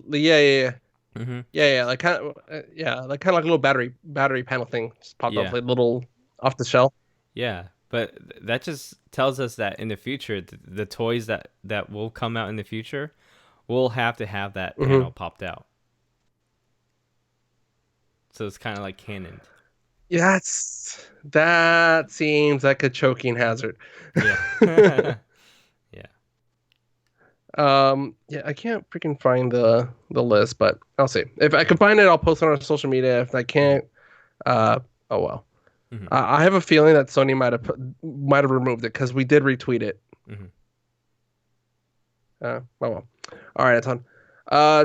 yeah, yeah. Hmm. Yeah, yeah, like kind of, yeah, like kind of like a little battery panel thing just popped off, Yeah, like little off the shelf. yeah. But that just tells us that in the future, the toys that will come out in the future will have to have that Hmm. panel popped out. So it's kind of like canon. Yeah, that seems like a choking hazard. Yeah. Yeah. Yeah, I can't freaking find the list, but I'll see. If I can find it, I'll post it on our social media. If I Hmm. can't, oh well. Hmm. I have a feeling that Sony might have removed it because we did retweet it. Hmm. Oh well. All right, Anton.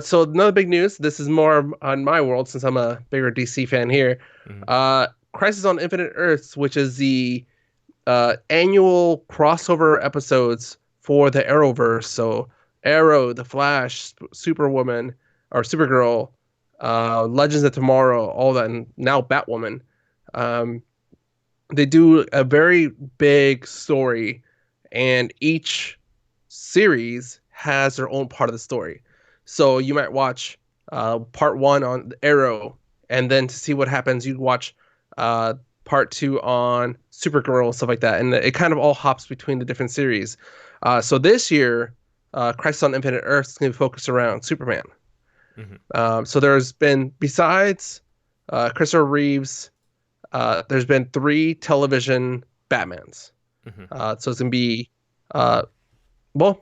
So another big news. This is more on my world since I'm a bigger DC fan here. Hmm. Crisis on Infinite Earths, which is the annual crossover episodes for the Arrowverse. So Arrow, The Flash, Superwoman, or Supergirl, Legends of Tomorrow, all that, and now Batwoman. Um, they do a very big story, and each series has their own part of the story. So you might watch part one on Arrow, and then to see what happens, you watch uh, part two on Supergirl, stuff like that, and it kind of all hops between the different series. So this year, Crisis on Infinite Earths is going to be focused around Superman. Hmm. So there's been besides Christopher Reeves, there's been three television Batmans. Hmm. So it's gonna be uh, well,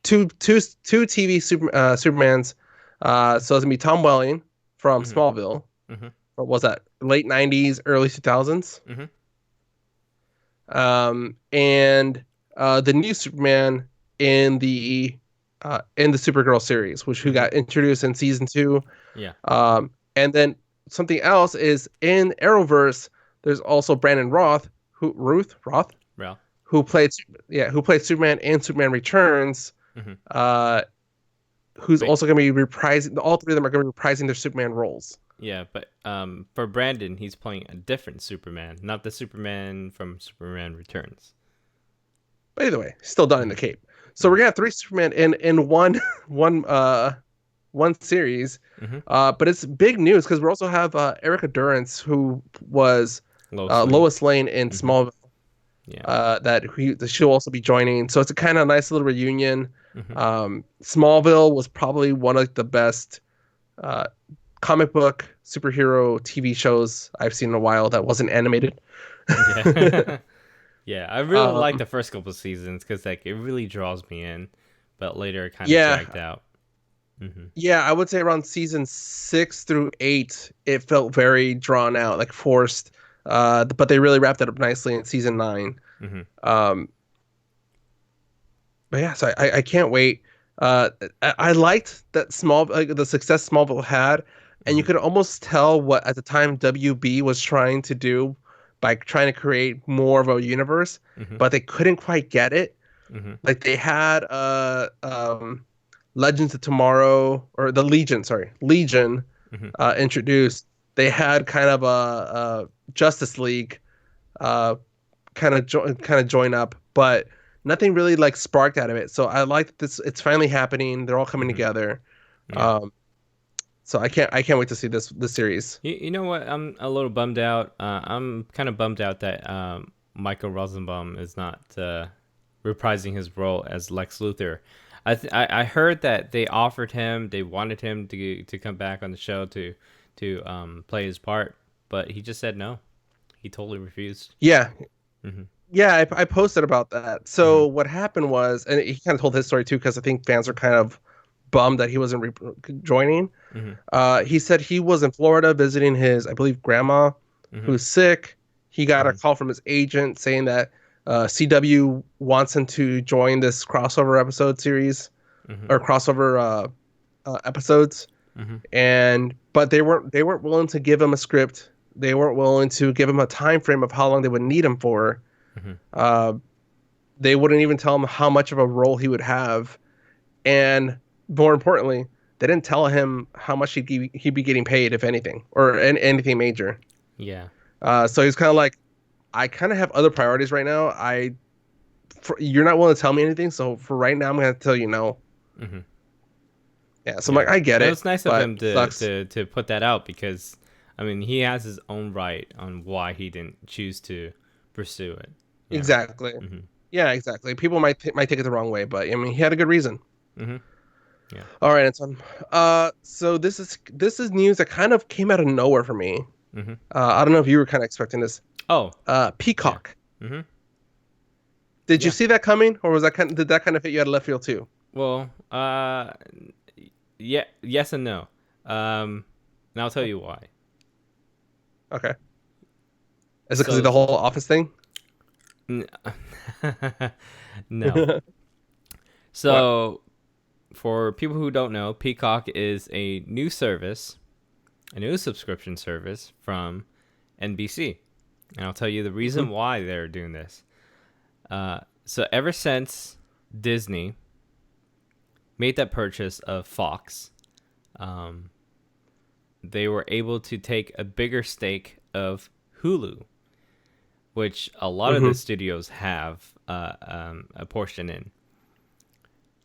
two TV Supermans. So it's gonna be Tom Welling from Hmm. Smallville. Hmm. What was that? Late '90s, early 2000s. Hmm. And the new Superman in the Supergirl series, which who Hmm. got introduced in season two. Yeah. And then something else is in Arrowverse. There's also Brandon Roth, Well. who played who played Superman in Superman Returns. Hmm. Uh, who's But also going to be reprising. All three of them are going to be reprising their Superman roles. yeah, but for Brandon, he's playing a different Superman, not the Superman from Superman Returns. But either way, still done in the Hmm. Cape. So we're Hmm. gonna have three Superman in one one one series. Hmm. But it's big news because we also have Erica Durance, who was Lois Lane. Lois Lane in Hmm. Smallville. Yeah. That she'll also be joining. So it's a kind of nice little reunion. Hmm. Smallville was probably one of the best uh, comic book superhero TV shows I've seen in a while that wasn't animated. Yeah. Yeah, I really like um, the first couple seasons because like it really draws me in, but later it kind of dragged yeah, out. Hmm. yeah, I would say around season 6 through 8, it felt very drawn out, like forced. But they really wrapped it up nicely in season 9. Hmm. Um, but yeah, so I can't wait. I liked that the success Smallville had, and you Hmm. could almost tell what at the time WB was trying to do by trying to create more of a universe, Hmm. but they couldn't quite get it. Hmm. Like they had Legends of Tomorrow or the Legion, sorry, Legion Hmm. introduced. They had kind of a Justice League uh, kind of join up, but nothing really like sparked out of it. So I like this. It's finally happening. They're all coming Hmm. together. Yeah. Um, so I can't wait to see this series. You know what? I'm a little bummed out. I'm kind of bummed out that Michael Rosenbaum is not reprising his role as Lex Luthor. I heard that they offered him, they wanted him to come back on the show to to play his part, but he just said no. He totally refused. Yeah, Hmm. yeah, I posted about that. Hmm. So what happened was, and he kind of told his story too, because I think fans are kind of bummed that he wasn't joining. Hmm. He said he was in Florida visiting his, I believe, grandma Hmm. who's sick. He got a Hmm. call from his agent saying that CW wants him to join this crossover episode series Hmm. or crossover episodes, Hmm. and but they weren't willing to give him a script. They weren't willing to give him a time frame of how long they would need him for. Hmm. Uh, they wouldn't even tell him how much of a role he would have, and more importantly, they didn't tell him how much he'd be getting paid, if anything, or anything major. Yeah. So he's kind of like, I kind of have other priorities right now. You're not willing to tell me anything, so for right now, I'm gonna tell you no. Hmm. Yeah, so I'm Yeah. like, I get It it, was nice of but him sucks. to put that out because, I mean, he has his own right on why he didn't choose to pursue it. You know. Exactly. Hmm. Yeah, exactly. People might take it the wrong way, but I mean, he had a good reason. Hmm. Yeah. All right, Anton. So this is news that kind of came out of nowhere for me. Hmm. I don't know if you were kind of expecting this. Oh. Yeah. Peacock. Hmm. Did you Yeah. see that coming, or did that kind of hit you out of left field too? Well. Yeah. Yes and no. And I'll tell you why. Okay. Is it because of So. the whole office thing? N- no. What? So, for people who don't know, Peacock is a new service, a new subscription service from NBC. And I'll tell you the Mhm. reason why they're doing this. So, ever since Disney made that purchase of Fox, um, they were able to take a bigger stake of Hulu, which a lot of the Mhm. studios have a portion in.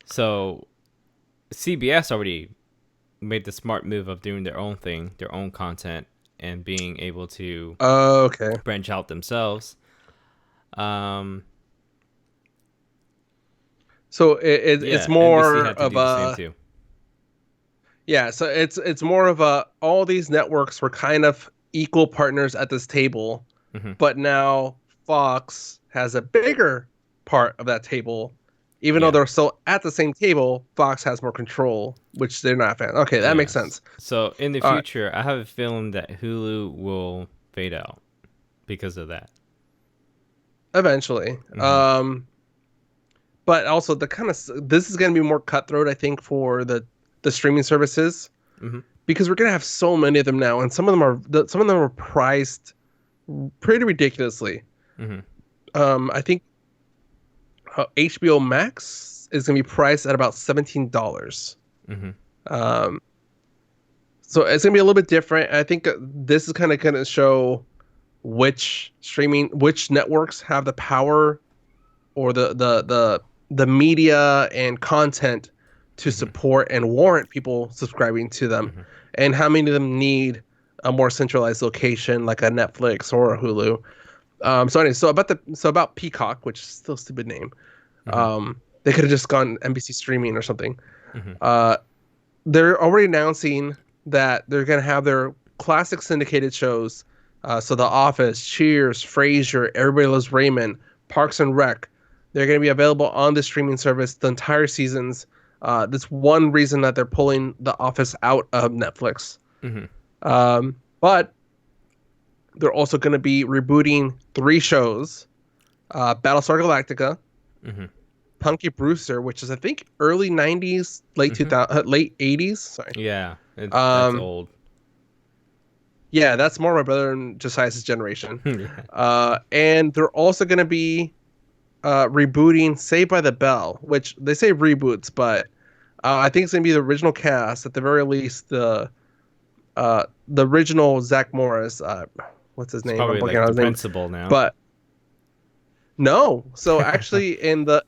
So CBS already made the smart move of doing their own thing, their own content, and being able to Okay. branch out themselves. Um, So it's yeah, NBC more had to of do the same a too. yeah. So it's more of a all these networks were kind of equal partners at this table, Hmm. but now Fox has a bigger part of that table. Even though Yeah. they're still at the same table, Fox has more control, which they're not a fan. Okay, that makes Yes. sense. So in the All right, future, I have a feeling that Hulu will fade out because of that. eventually. Hmm. But also the kind of this is going to be more cutthroat, I think, for the streaming services Hmm. because we're going to have so many of them now, and some of them are priced pretty ridiculously. Hmm. I think HBO Max is going to be priced at about $17. Hmm. Um, so it's going to be a little bit different. I think this is kind of going to show which networks have the power or the media and content to Hmm. support and warrant people subscribing to them, Hmm. and how many of them need a more centralized location like a Netflix or a Hulu. So anyway, about Peacock, which is still a stupid name. Hmm. They could have just gone NBC streaming or something. Hmm. Uh, they're already announcing that they're going to have their classic syndicated shows. So The Office, Cheers, Frasier, Everybody Loves Raymond, Parks and Rec. They're going to be available on the streaming service the entire seasons. That's one reason that they're pulling The Office out of Netflix. Hmm. But they're also going to be rebooting 3 shows: Battlestar Galactica, Hmm. Punky Brewster, which is I think early '90s, late Hmm. 2000, late '80s. Sorry. Yeah, that's Um, old. yeah, that's more my brother and Josiah's generation. Yeah. And they're also going to be rebooting Saved by the Bell, which they say reboots, but I think it's going to be the original cast, at the very least the original Zach Morris. What's his It's name? I'm probably blanking like on the his name. principal now. But no. So actually, in the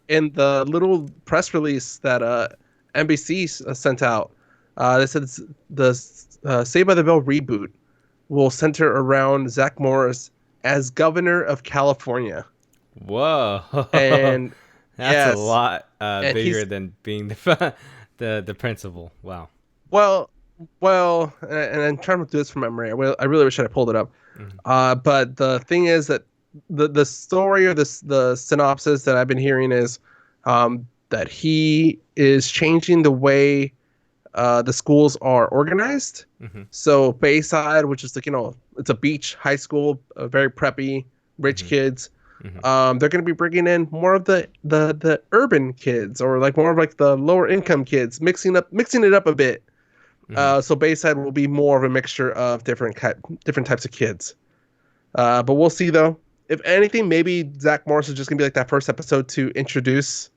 little press release that NBC sent out, they said the Saved by the Bell reboot will center around Zach Morris as governor of California. Whoa, And that's a yes, lot and bigger he's than being the the principal. Wow. well. well, and I'm trying to do this from memory. I really wish I had pulled it up. Mhm. But the thing is that the story or the synopsis that I've been hearing is that he is changing the way the schools are organized. Mhm. So Bayside, which is like it's a beach high school, very preppy, rich Mhm. kids. Mhm. They're going to be bringing in more of the urban kids, or like more of like the lower income kids, mixing it up a bit. Mhm. So Bayside will be more of a mixture of different types of kids. But we'll see though. If anything, maybe Zach Morris is just gonna be like that first episode to introduce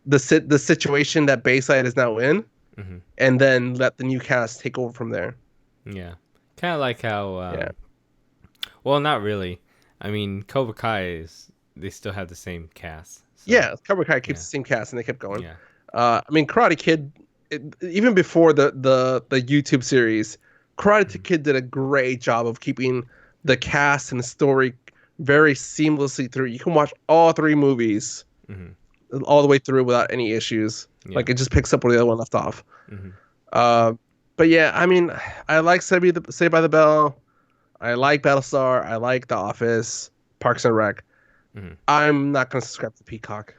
the situation that Bayside is now in, Mhm. and then let the new cast take over from there. Yeah. Kind of like how Yeah, well, not really. I mean, Cobra Kai is they still have the same cast. So, yeah. Cobra Kai keeps yeah. the same cast, and they kept going. Yeah. I mean, Karate Kid, even before the YouTube series, Karate Mhm. Kid did a great job of keeping the cast and the story very seamlessly through. You can watch all three movies Mhm. all the way through without any issues. Yeah. Like it just picks up where the other one left off. Mhm. Uh, but yeah, I mean, I like Saved by the Bell. I like Battlestar. I like The Office, Parks and Rec. Mhm. I'm not gonna subscribe to Peacock.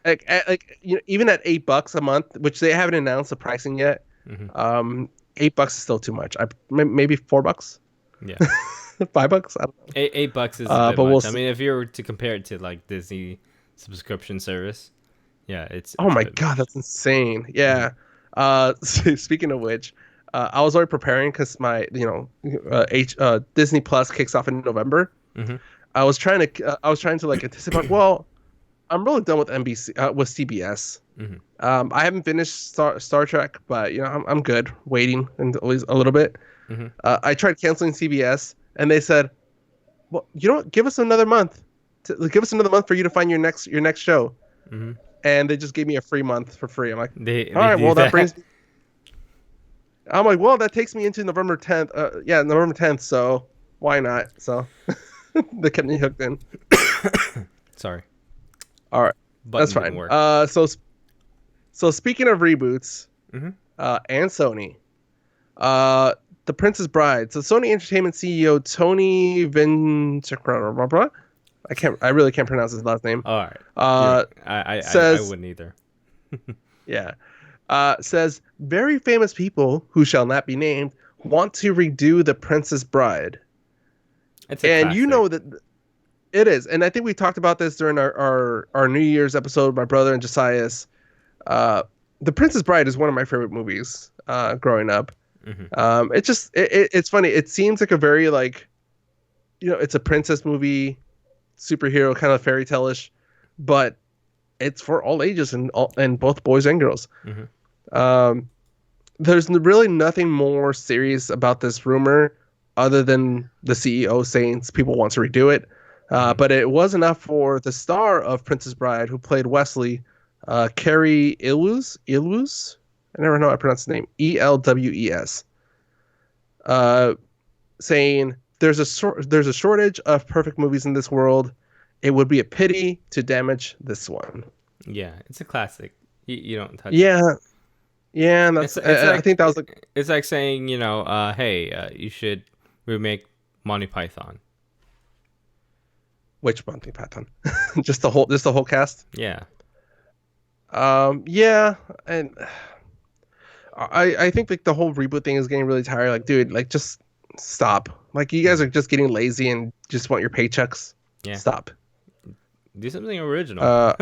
Like even at $8 a month, which they haven't announced the pricing yet. Mhm. $8 is still too much. Maybe $4, Yeah. $5. I don't know. $8 is a bit But we'll much. I see. mean, if you were to compare it to like Disney subscription service, yeah, Oh it's a my bit God, much. that's insane. Mhm. Yeah. Speaking of which, I was already preparing because my, Disney Plus kicks off in November. Mhm. I was trying to like anticipate. Well, I'm really done with NBC, with CBS. Mhm. I haven't finished Star Trek, but I'm good waiting and at least a little bit. Mhm. I tried canceling CBS, and they said, "Well, you know what? Give us another month. Give us another month for you to find your next show." Mhm. And they just gave me a free month for free. I'm like, all They right, do well that that. brings me. I'm like, well that takes me into November 10th. Yeah, November 10th. So why not? So they kept me hooked in. Sorry, All right, that's button didn't fine. work. So speaking of reboots, Mhm. and Sony, uh, The Princess Bride. So Sony Entertainment CEO Tony Vinciquerra, I really can't pronounce his last name. All right. You Uh, I says, wouldn't either. yeah, says very famous people who shall not be named want to redo The Princess Bride, It's a and you classic. know that it is. And I think we talked about this during our New Year's episode. My brother and Josias. Uh, The Princess Bride is one of my favorite movies. Growing up, Mhm. it's funny. It seems like a very like it's a princess movie, superhero kind of fairy tale-ish, but it's for all ages and both boys and girls. Mhm. Um, there's really nothing more serious about this rumor other than the CEO saying people want to redo it. Mhm. But it was enough for the star of Princess Bride, who played Wesley, Carrie Ilwes. I never know how to pronounce the name. Elwes. Uh, saying there's a shortage of perfect movies in this world. It would be a pity to damage this one. Yeah, it's a classic. You don't touch it. Yeah, yeah, and that's It's I think that was like it's like saying, hey, you should remake Monty Python. which Monty Python, just the whole cast. Yeah. Yeah, and I think like the whole reboot thing is getting really tired. Like, dude, like just stop. Like, you guys Mhm. are just getting lazy and just want your paychecks. Yeah. Stop. Do something original. Uh,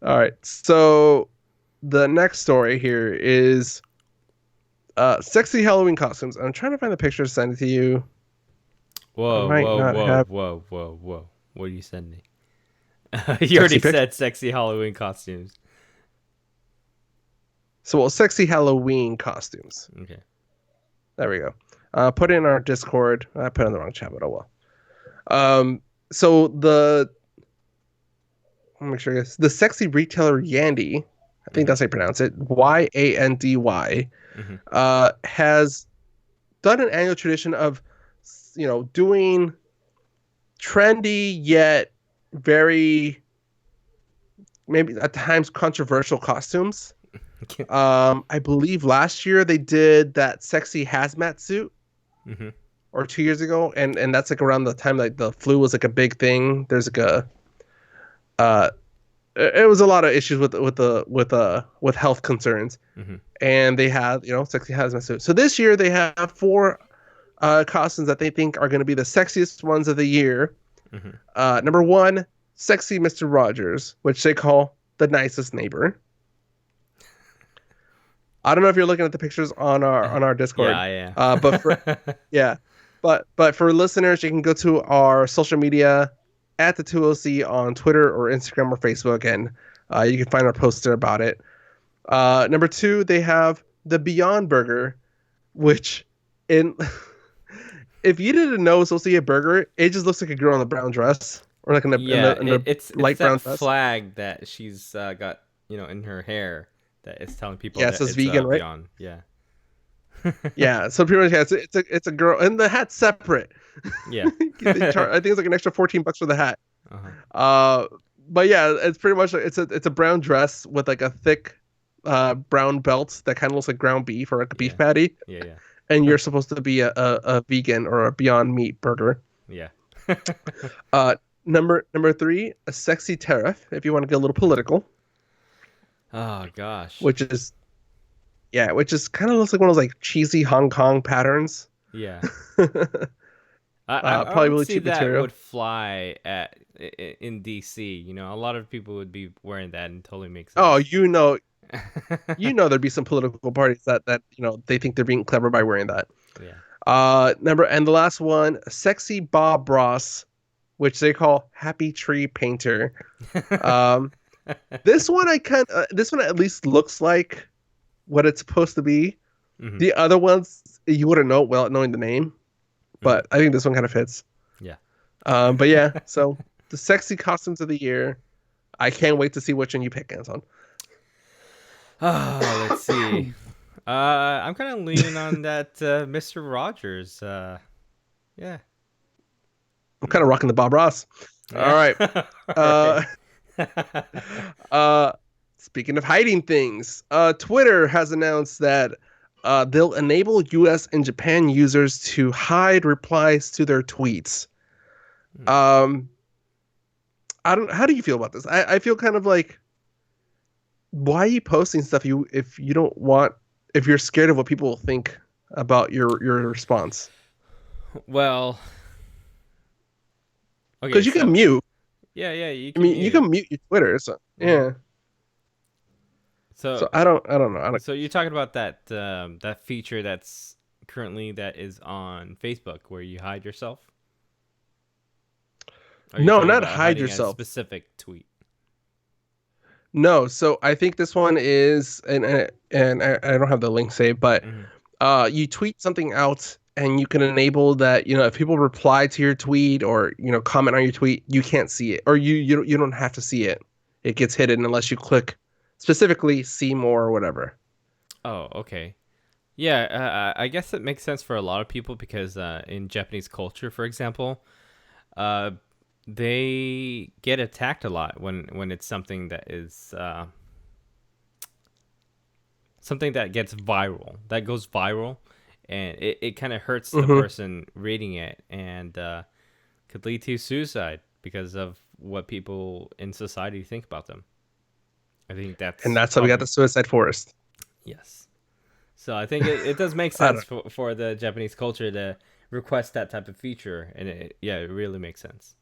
all right. So the next story here is sexy Halloween costumes. I'm trying to find the picture to send it to you. I Whoa, might whoa, not whoa, have whoa, whoa, whoa. What are you sending? You sexy already pic. said sexy Halloween costumes. So, well, sexy Halloween costumes. Okay. There we go. Put it in our Discord. I put it in the wrong chat, but oh well. So let me make sure the sexy retailer Yandy, I think Mhm. that's how you pronounce it, Yandy, Mhm. has done an annual tradition of, doing trendy yet very maybe at times controversial costumes. I believe last year they did that sexy hazmat suit, Hmm. or 2 years ago, and that's like around the time like the flu was like a big thing. There's like a uh, it was a lot of issues with health concerns, Hmm. and they had sexy hazmat suit. So this year they have four costumes that they think are going to be the sexiest ones of the year. Hmm. Number one, sexy Mr. Rogers, which they call the nicest neighbor. I don't know if you're looking at the pictures on our Discord, Yeah, yeah. but for yeah, but for listeners, you can go to our social media at the 2OC on Twitter or Instagram or Facebook, and you can find our poster about it. Number two, they have the Beyond Burger, which in if you didn't know it's supposed to be a burger, it just looks like a girl in a brown dress or like Yeah, in the it's light brown that dress. flag that she's got, in her hair that is telling people Yeah, it that says it's vegan, right? beyond. Yeah. Yeah, so pretty much, yeah, it's a girl, and the hat's separate. Yeah. I think it's like an extra $14 for the hat. Uh-huh. Uh, but yeah, it's pretty much like it's a brown dress with like a thick brown belt that kind of looks like ground beef or like a beef Yeah. patty, Yeah, and yeah. you're supposed to be a vegan or a Beyond Meat burger. Yeah. Uh, number three, a sexy tariff, if you want to get a little political, Oh gosh. which is which is kind of looks like one of those like cheesy Hong Kong patterns. Yeah. I Probably would really see cheap that material. would fly in DC. A lot of people would be wearing that and totally makes Oh, sense. there'd be some political parties that they think they're being clever by wearing that. Yeah. And the last one, sexy Bob Ross, which they call Happy Tree Painter. Um, this one at least looks like what it's supposed to be. Hmm. The other ones you wouldn't know without knowing the name, Hmm. but I think this one kind of fits. Yeah. But yeah, so the sexy costumes of the year. I can't wait to see which one you pick, Anton. Oh, let's see. I'm kind of leaning on that Mr. Rogers. Yeah. I'm kind of rocking the Bob Ross. All Yeah. right. All Uh, right. uh, Speaking of hiding things, Twitter has announced that they'll enable U.S. and Japan users to hide replies to their tweets. Um, I don't. How do you feel about this? I feel kind of like, why are you posting stuff if you don't want, if you're scared of what people will think about your response? Well, okay, Because you can so mute. yeah, you I can mean, you mute. can mute your Twitter. So Hmm. yeah. So So I don't know. I don't. so you're talking about that feature that's currently that is on Facebook where you hide yourself? Or are you No, talking not about hide hiding a yourself. specific tweet? No, so I think this one is, and I don't have the link saved, but Hmm. you tweet something out, and you can enable that. If people reply to your tweet or comment on your tweet, you can't see it, or you don't have to see it. It gets hidden unless you click specifically see more or whatever. Oh, okay. Yeah, I guess it makes sense for a lot of people because in Japanese culture, for example, uh, they get attacked a lot when it's something that is something that gets viral, that goes viral, and it kind of hurts the Hmm. person reading it and could lead to suicide because of what people in society think about them. I think And that's that's how we got probably the Suicide Forest. yes. So I think it does make I sense don't. for the Japanese culture to request that type of feature, and it really makes sense.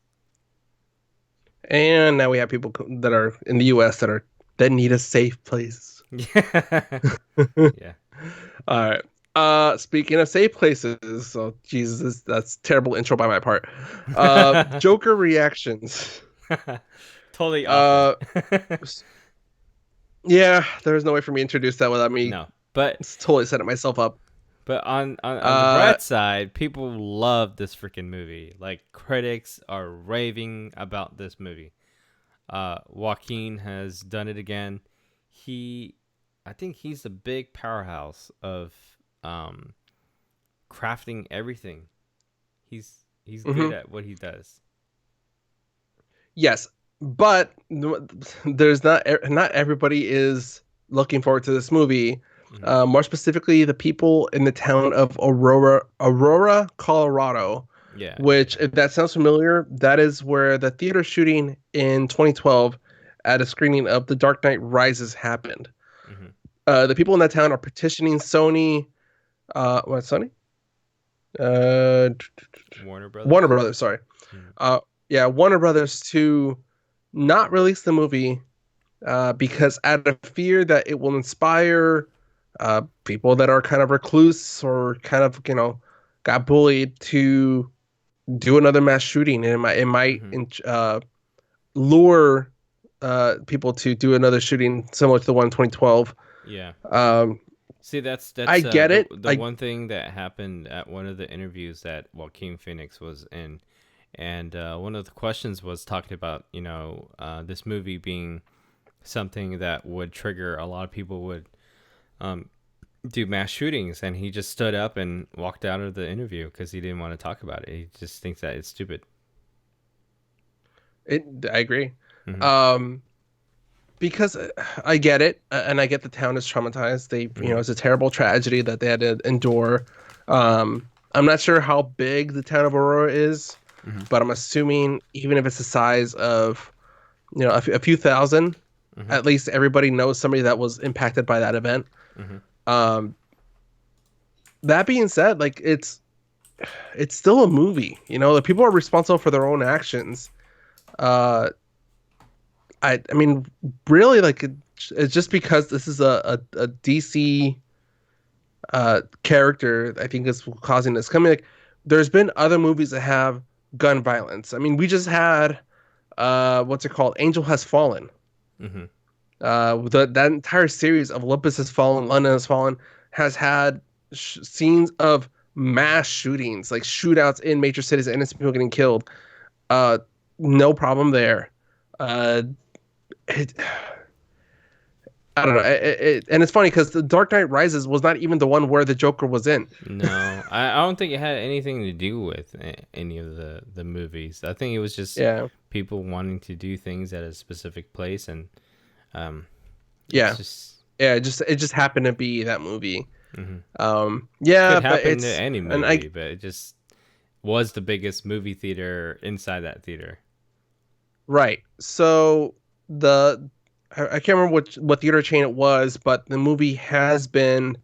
And now we have people that are in the U.S. that need a safe place. Yeah, yeah. All right. Speaking of safe places, so Jesus, that's terrible intro by my part. Joker reactions. Totally off Uh, that. yeah, there's no way for me to introduce that without me No, but totally setting myself up. on the Uh, bright side, people love this freaking movie. Like critics are raving about this movie. Joaquin has done it again. He, I think he's a big powerhouse of um, crafting everything. He's good mhm. at what he does. Yes, but there's not everybody is. looking forward to this movie. Hmm. More specifically, the people in the town of Aurora, Colorado, Yeah, yeah, which, if that sounds familiar, that is where the theater shooting in 2012 at a screening of The Dark Knight Rises happened. yeah. Hmm. The people in that town are petitioning Sony, what, Sony? Uh, Warner Warner Brothers. Brothers, sorry. Hmm. Uh, yeah, Warner Brothers to not release the movie because out of fear that it will inspire people that are kind of recluse or kind of got bullied to do another mass shooting, and it might Hmm. lure people to do another shooting similar to the one in 2012. Yeah. Um, See, I that's get the it. the one thing that happened at one of the interviews that Joaquin Phoenix was in, and one of the questions was talking about this movie being something that would trigger a lot of people would um, do mass shootings, and he just stood up and walked out of the interview because he didn't want to talk about it. He just thinks that it's stupid. I agree. Hmm. Um, because I get it, and I get the town is traumatized. Hmm. It's a terrible tragedy that they had to endure. I'm not sure how big the town of Aurora is, Hmm. but I'm assuming even if it's the size of, a few thousand, Hmm. at least everybody knows somebody that was impacted by that event. Hmm. Um, that being said, like it's still a movie. The people are responsible for their own actions. Uh, I mean, really, like it's just because this is a DC character, I think is causing this. Coming, like, there's been other movies that have gun violence. I mean, we just had what's it called? Angel Has Fallen. Hmm. That entire series of Olympus Has Fallen, London Has Fallen has had scenes of mass shootings, like shootouts in major cities, innocent people getting killed. Uh, no problem there. Uh, it, I don't know. And it's funny because The Dark Knight Rises was not even the one where the Joker was in. No, I don't think it had anything to do with any of the movies. I think it was just Yeah, people wanting to do things at a specific place, and um, it's yeah, just yeah. It just happened to be that movie. mhm. Yeah, Could but happen to it's any and I movie, but it just was the biggest movie theater inside that theater. right. So the I can't remember what theater chain it was, but the movie has been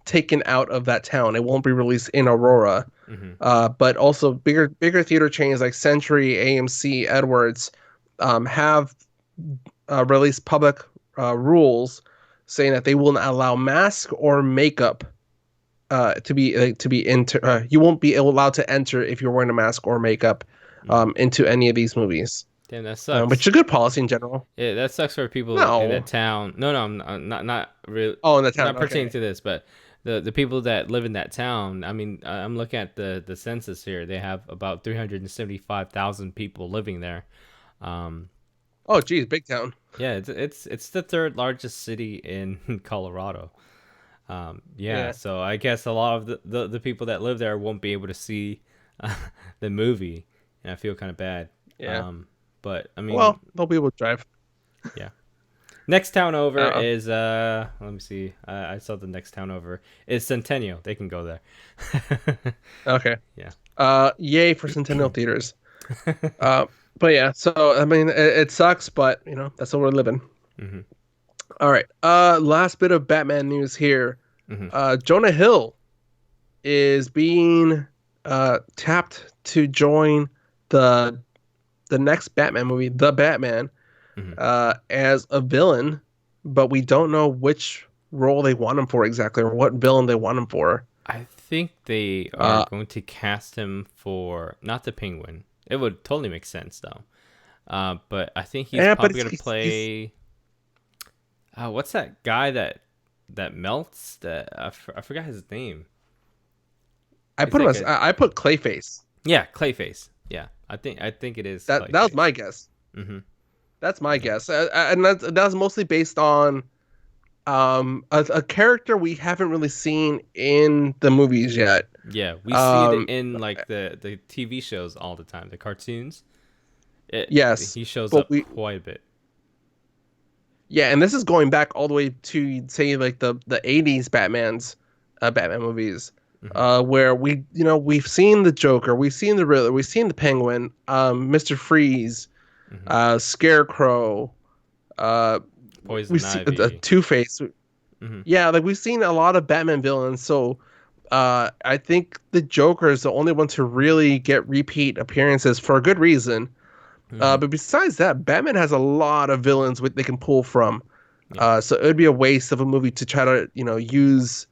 taken out of that town. It won't be released in Aurora. Hmm. But also bigger theater chains like Century, AMC, Edwards have released public rules saying that they will not allow mask or makeup to be enter. You won't be allowed to enter if you're wearing a mask or makeup Hmm. into any of these movies, Damn, that which sucks. is a good policy in general. Yeah, that sucks for people in that No, town. No, no, not really, oh, in the town. not pertaining Okay, to this, but the people that live in that town. I mean, I'm looking at the census here. They have about 375,000 people living there. Um, oh, geez, big town. yeah, it's the third largest city in Colorado. Yeah, Yeah, so I guess a lot of the people that live there won't be able to see uh, the movie, and I feel kind of bad. yeah. Um, but I mean, Well, they'll be able to drive. yeah. Next town over Uh, is let me see. I saw the next town over is Centennial. They can go there. okay. Yeah. Yay for Centennial Theaters. Uh, but yeah, so I mean, it sucks, but that's what we're living. Hmm. All right. Last bit of Batman news here. Hmm. Jonah Hill is being tapped to join the the next Batman movie, The Batman, Hmm. as a villain, but we don't know which role they want him for exactly, or what villain they want him for. I think they are Uh, going to cast him for not the Penguin. It would totally make sense though. But I think he's yeah, but probably gonna play. What's that guy that melts? I forgot his name. I It's put him like as I put Clayface. yeah, Clayface. Yeah, I think it is That was my Clayface. guess. Mm-hmm. That's my Yeah. guess, and that's mostly based on a character we haven't really seen in the movies yet. Yeah, we see it Um, in like the TV shows all the time, the cartoons. yes, He shows but up quite a bit. Yeah, and this is going back all the way to say like the 80s Batman movies, Hmm. where we've seen the Joker, we've seen the Riddler, we've seen the Penguin, Mr. Freeze, Hmm. Scarecrow, uh, we've Poison seen Ivy. Two-Face. Hmm. Yeah, like we've seen a lot of Batman villains, so I think the Joker is the only one to really get repeat appearances for a good reason. Hmm. But besides that, Batman has a lot of villains they can pull from. Yeah. So it would be a waste of a movie to try to, use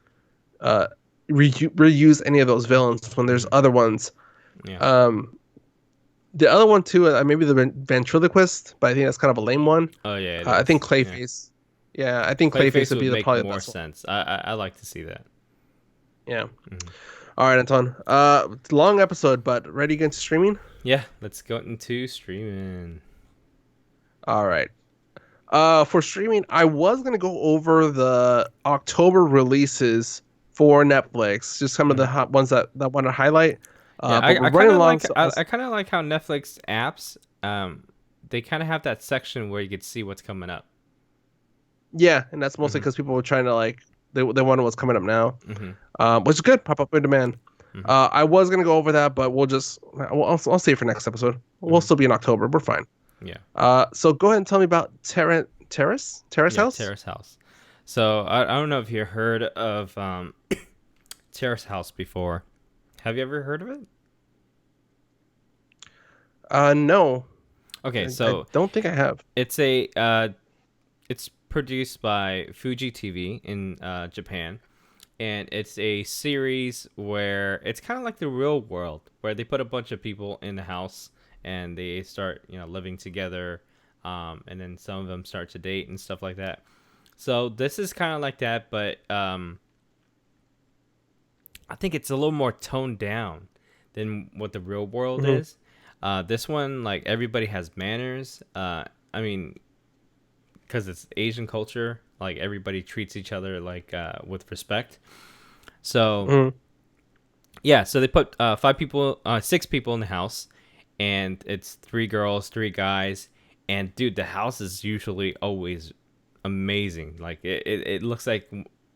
uh, reuse any of those villains when there's Hmm. other ones. Yeah. Um, the other one too, maybe the ventriloquist, but I think that's kind of a lame one. Oh yeah, it I think is. Yeah. Clayface. Yeah, I think Clayface Clayface would would be make probably the more best one. sense. I like to see that. Yeah. Hmm. All right, Anton. Long episode, but ready to get into streaming? Yeah, let's go into streaming. All right. For streaming, I was gonna go over the October releases for Netflix, just some of the Hmm. hot ones that want to highlight. Yeah, But we're I kind running of along, like so I kind of like how Netflix apps they kind of have that section where you could see what's coming up. yeah, and that's mostly Hmm. because people were trying to like they wanted what's coming up now, Hmm. which is good. Pop up in demand. Hmm. I was gonna go over that, but I'll save it for next episode. We'll Hmm. still be in October. We're fine. Yeah. So go ahead and tell me about Terrace Yeah, House. Terrace House. So I don't know if you heard of Terrace House before. Have you ever heard of it? No, Okay, I so don't think I have. it's a it's produced by Fuji TV in Japan, and it's a series where it's kind of like the real world, where they put a bunch of people in the house and they start living together, and then some of them start to date and stuff like that. So this is kind of like that, but I think it's a little more toned down than what the real world Hmm. is. This one, like everybody has manners. I mean, because it's Asian culture, like everybody treats each other like with respect. So Hmm. yeah, so they put six people in the house, and it's three girls, three guys, and dude, the house is usually always amazing. Like it looks like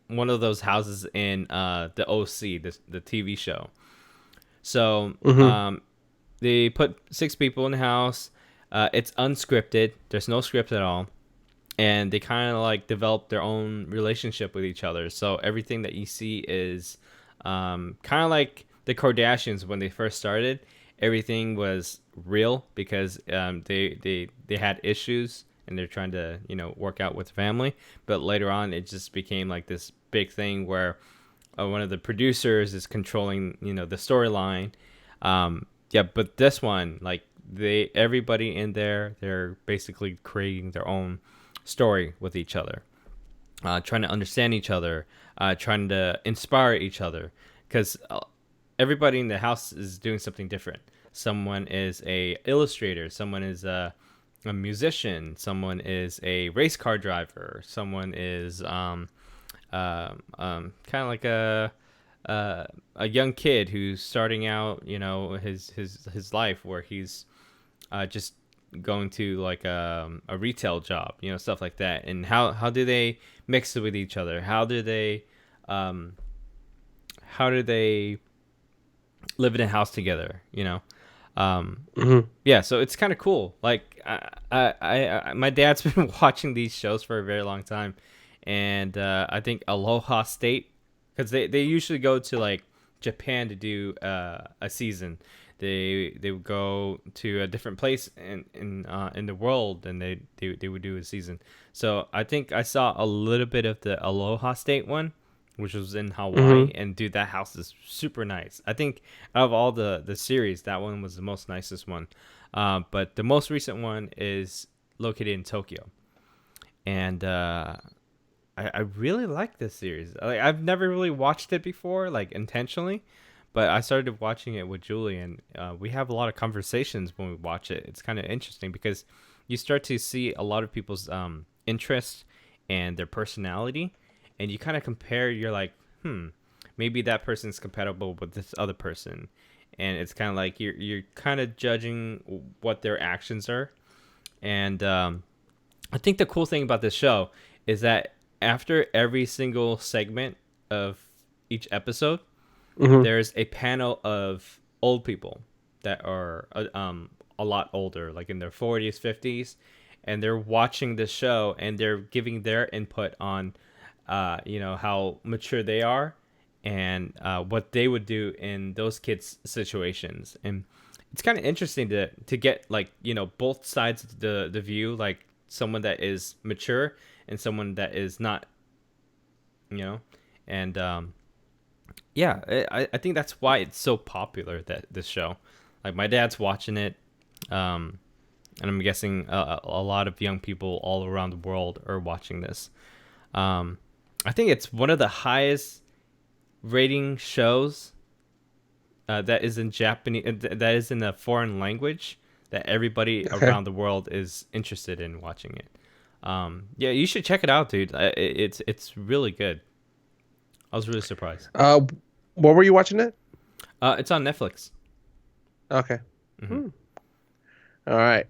one of those houses in the OC, the TV show. So Hmm. they put six people in the house. It's unscripted. There's no script at all, and they kind of like develop their own relationship with each other. So everything that you see is kind of like the Kardashians when they first started. Everything was real because they had issues and they're trying to work out with family. But later on, it just became like this big thing where one of the producers is controlling the storyline. Yeah, but this one, like everybody in there, they're basically creating their own story with each other, trying to understand each other, trying to inspire each other, because everybody in the house is doing something different. Someone is a illustrator, someone is a musician, someone is a race car driver, someone is kind of like a young kid who's starting out, his life where he's just going to like a retail job, stuff like that. And how do they mix it with each other? Um, how do they live in a house together? Um, Hmm. yeah, so it's kind of cool. Like my dad's been watching these shows for a very long time, and I think Aloha State, because they usually go to like Japan to do a season. They would go to a different place in the world, and they would do a season. So I think I saw a little bit of the Aloha State one, which was in Hmm. Hawaii, and dude, that house is super nice. I think out of all the series, that one was the most nicest one. But the most recent one is located in Tokyo, and I really like this series. Like I've never really watched it before, like intentionally, but I started watching it with Julie, and we have a lot of conversations when we watch it. It's kind of interesting because you start to see a lot of people's interests and their personality, and you kind of compare. You're like, maybe that person's compatible with this other person, and it's kind of like you're kind of judging what their actions are, and I think the cool thing about this show is that after every single segment of each episode, Hmm. there's a panel of old people that are a lot older, like in their 40s, 50s, and they're watching the show and they're giving their input on, how mature they are and what they would do in those kids' situations. And it's kind of interesting to get like both sides of the view, like someone that is mature and someone that is not, you know, and yeah, I think that's why it's so popular, that this show. Like my dad's watching it, and I'm guessing a lot of young people all around the world are watching this. I think it's one of the highest rating shows that is in Japanese, that is in a foreign language, that everybody Okay. around the world is interested in watching it. Yeah, you should check it out, dude. It's really good. I was really surprised. What were you watching it? It's on Netflix. Okay. Hmm. Hmm. All right.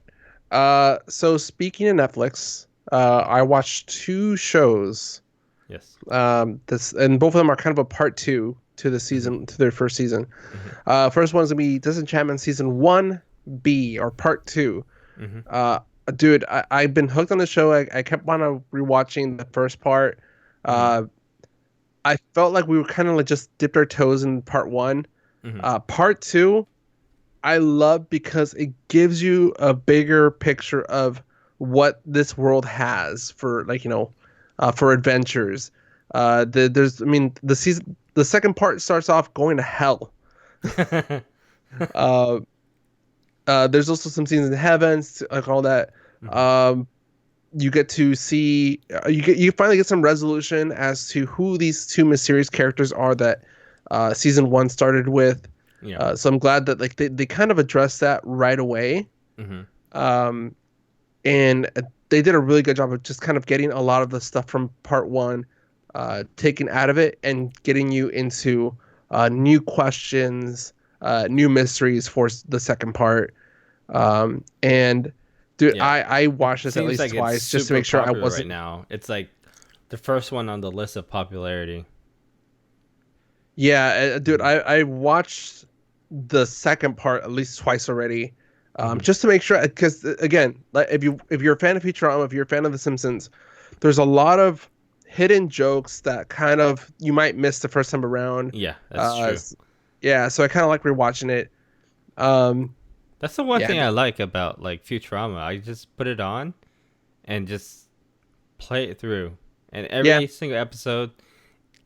So speaking of Netflix, I watched two shows. Yes. This and both of them are kind of a part two to the Hmm. season, to their first season. Hmm. First one's gonna be Disenchantment season 1B or part two. Hmm. Uh, Dude, I've been hooked on the show. I kept on rewatching the first part. Hmm. Uh, I felt like we were kind of like just dipped our toes in part one. Hmm. Part two, I love because it gives you a bigger picture of what this world has for for adventures. There's, I mean, the second part starts off going to hell. Uh, there's also some scenes in heaven, like all that. Hmm. Um, you get to see, you finally get some resolution as to who these two mysterious characters are that season one started with. Yeah. So I'm glad that like they kind of addressed that right away. Hmm. Um, and they did a really good job of just kind of getting a lot of the stuff from part one taken out of it and getting you into new questions, new mysteries for the second part. And dude, Yeah. I It watched this at seems least like it's twice just to super make sure I popular right wasn't. now. It's like the first one on the list of popularity. Yeah, dude, Hmm. I watched the second part at least twice already, Hmm. just to make sure. Because again, like if you're a fan of Futurama, if you're a fan of The Simpsons, there's a lot of hidden jokes that kind of you might miss the first time around. Yeah, that's Uh, true. s- yeah, so I kind of like rewatching it. Um, That's the one yeah, thing I like about like Futurama. I just put it on and just play it through. And yeah. every single episode,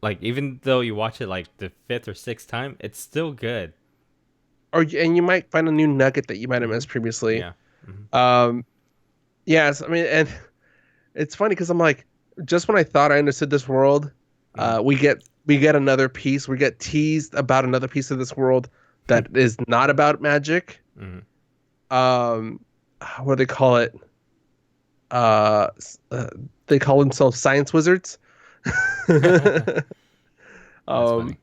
like even though you watch it like the fifth or sixth time, it's still good. And you might find a new nugget that you might have Hmm. missed previously. Yeah. Hmm. Um, yes, I mean, and it's funny because I'm like, just when I thought I understood this world, Hmm. we get another piece. We get teased about another piece of this world that is not about magic. Hmm. Um, what do they call it? Uh, they call themselves science wizards. That's um, funny.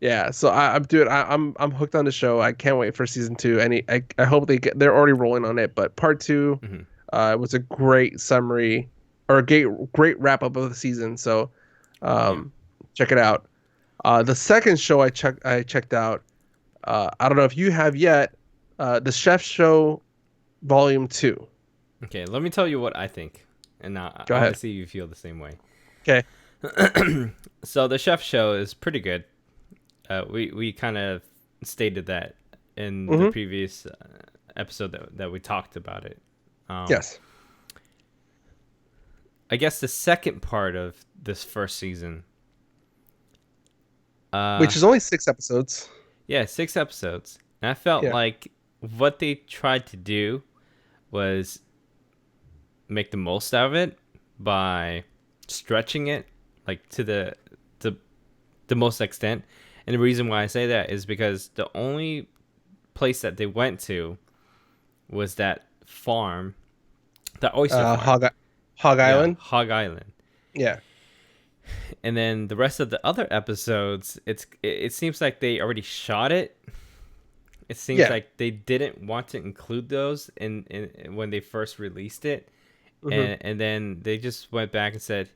yeah. So I'm dude. I'm hooked on the show. I can't wait for season two. I hope they're already rolling on it. But part two, Hmm. was a great summary or a great wrap up of the season. So, Yeah. um, check it out. The second show I checked out. I don't know if you have yet. The Chef Show Volume Two. Okay, let me tell you what I think, and now Go I want to ahead. see if you feel the same way. Okay. So the chef show is pretty good. We kind of stated that in the Mm-hmm. previous episode that we talked about it. Um, Yes. I guess the second part of this first season, uh, Which is only 6 episodes. yeah, 6 episodes, and I felt Yeah. like what they tried to do was make the most out of it by stretching it like to the most extent. And the reason why I say that is because the only place that they went to was that farm, the oyster Uh, farm. Hog Hog Yeah, Island. Hog Island. Yeah. And then the rest of the other episodes, it seems like they already shot it. It seems Yeah. like they didn't want to include those in when they first released it, Hmm. and then they just went back and said,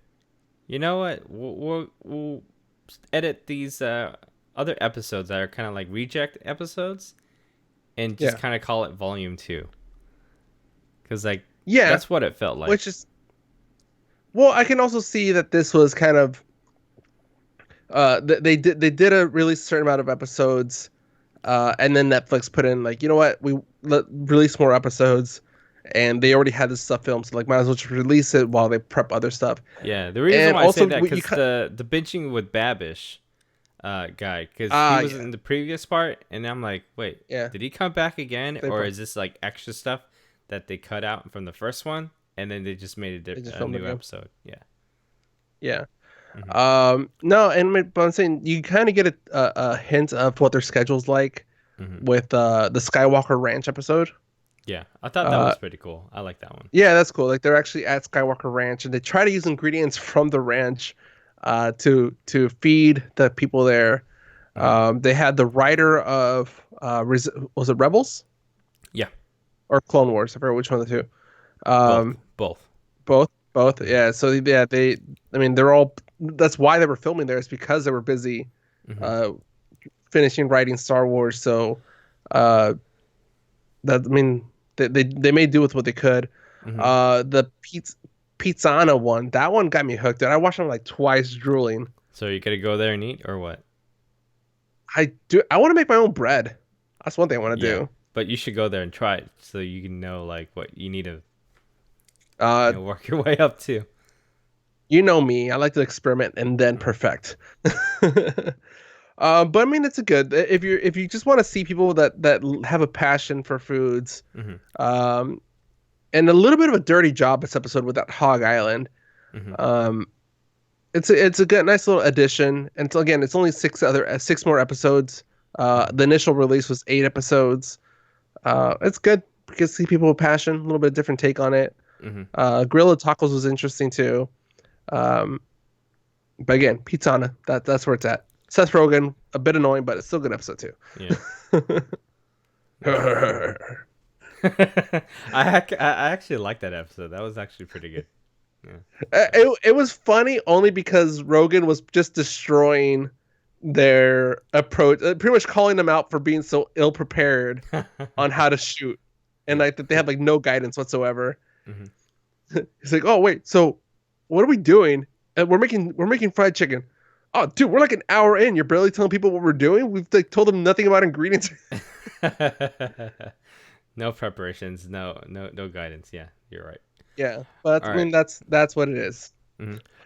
you know what, we'll edit these other episodes that are kind of like reject episodes and just Yeah. kind of call it volume 2 because like Yeah. that's what it felt like. Which is, well, I can also see that this was kind of they did a really certain amount of episodes, and then Netflix put in like, you know what, release more episodes, and they already had this stuff filmed, so like might as well just release it while they prep other stuff. Yeah, the reason And why I say also, that what you because cut. the binging with Babish guy, because he Ah, was yeah, in the previous part, and I'm like, wait, yeah, did he come back again, they or pro- is this like extra stuff that they cut out from the first one, and then they just made they just a filmed it new again. episode? Yeah. Yeah. Hmm. No, but I'm saying you kind of get a hint of what their schedule's like Hmm. with the Skywalker Ranch episode. Yeah, I thought that Uh, was pretty cool. I like that one. yeah, that's cool. Like they're actually at Skywalker Ranch, and they try to use ingredients from the ranch, to feed the people there. Hmm. They had the writer of was it Rebels Yeah, or Clone Wars? I forget which one of the two. both, Um, both. both. Hmm. Yeah. So yeah, I mean, they're all. That's why they were filming there. Is because they were busy, Hmm. uh, finishing writing Star Wars. So, uh, that I mean, they made do with what they could. Hmm. The Pizzana one, that one got me hooked. And I watched them like twice, drooling. So you gotta go there and eat, or what? I want to make my own bread. That's one thing I want to Yeah, do. but you should go there and try it so you can know like what you need to Uh, work your way up to. you know me. I like to experiment and then Mhm. perfect. But I mean, it's a good if you just want to see people that have a passion for foods, Mhm. um, and a little bit of a dirty job this episode with that Hog Island. Mhm. Um, it's a good nice little addition. And so again, it's only six more episodes. Mhm. The initial release was 8 episodes. It's good because see people with passion, a little bit of different take on it. Mhm. Grilla Tacos was interesting too. Um, but again, Pizzana, that's where it's at. Seth Rogen, a bit annoying, but it's still a good episode too. Yeah. I actually like that episode. That was actually pretty good. Yeah. It was funny only because Rogan was just destroying their approach, pretty much calling them out for being so ill prepared on how to shoot, and Yeah. like that they have like no guidance whatsoever. Mhm. He's like, "Oh wait, so what are we doing? And we're making fried chicken. Oh, dude, we're like an hour in. You're barely telling people what we're doing. We've like told them nothing about ingredients." No preparations, no guidance. Yeah, you're right. Yeah, but All I right. mean that's what it is.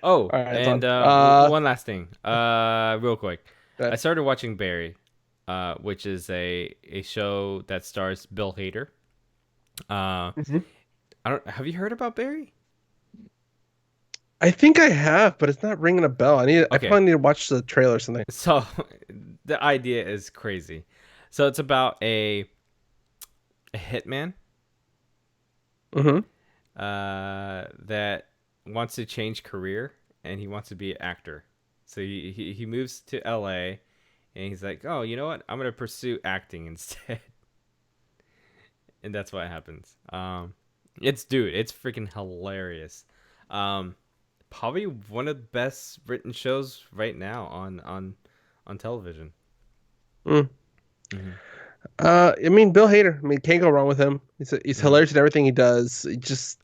Oh, All right, it's and on. one last thing. Real quick. I Good. started watching Barry, which is a show that stars Bill Hader. Uh, Mhm. I don't. Have you heard about Barry? I think I have, but it's not ringing a bell. I Okay, probably need to watch the trailer or something. so the idea is crazy. So it's about a hitman Mm-hmm. that wants to change career and he wants to be an actor. So he moves to LA and he's like, oh, you know what? I'm gonna pursue acting instead, and that's what happens. It's freaking hilarious. Um, Probably one of the best written shows right now on television. Mm. Hmm. I mean, Bill Hader. I mean, can't go wrong with him. He's Hmm. hilarious in everything he does. He just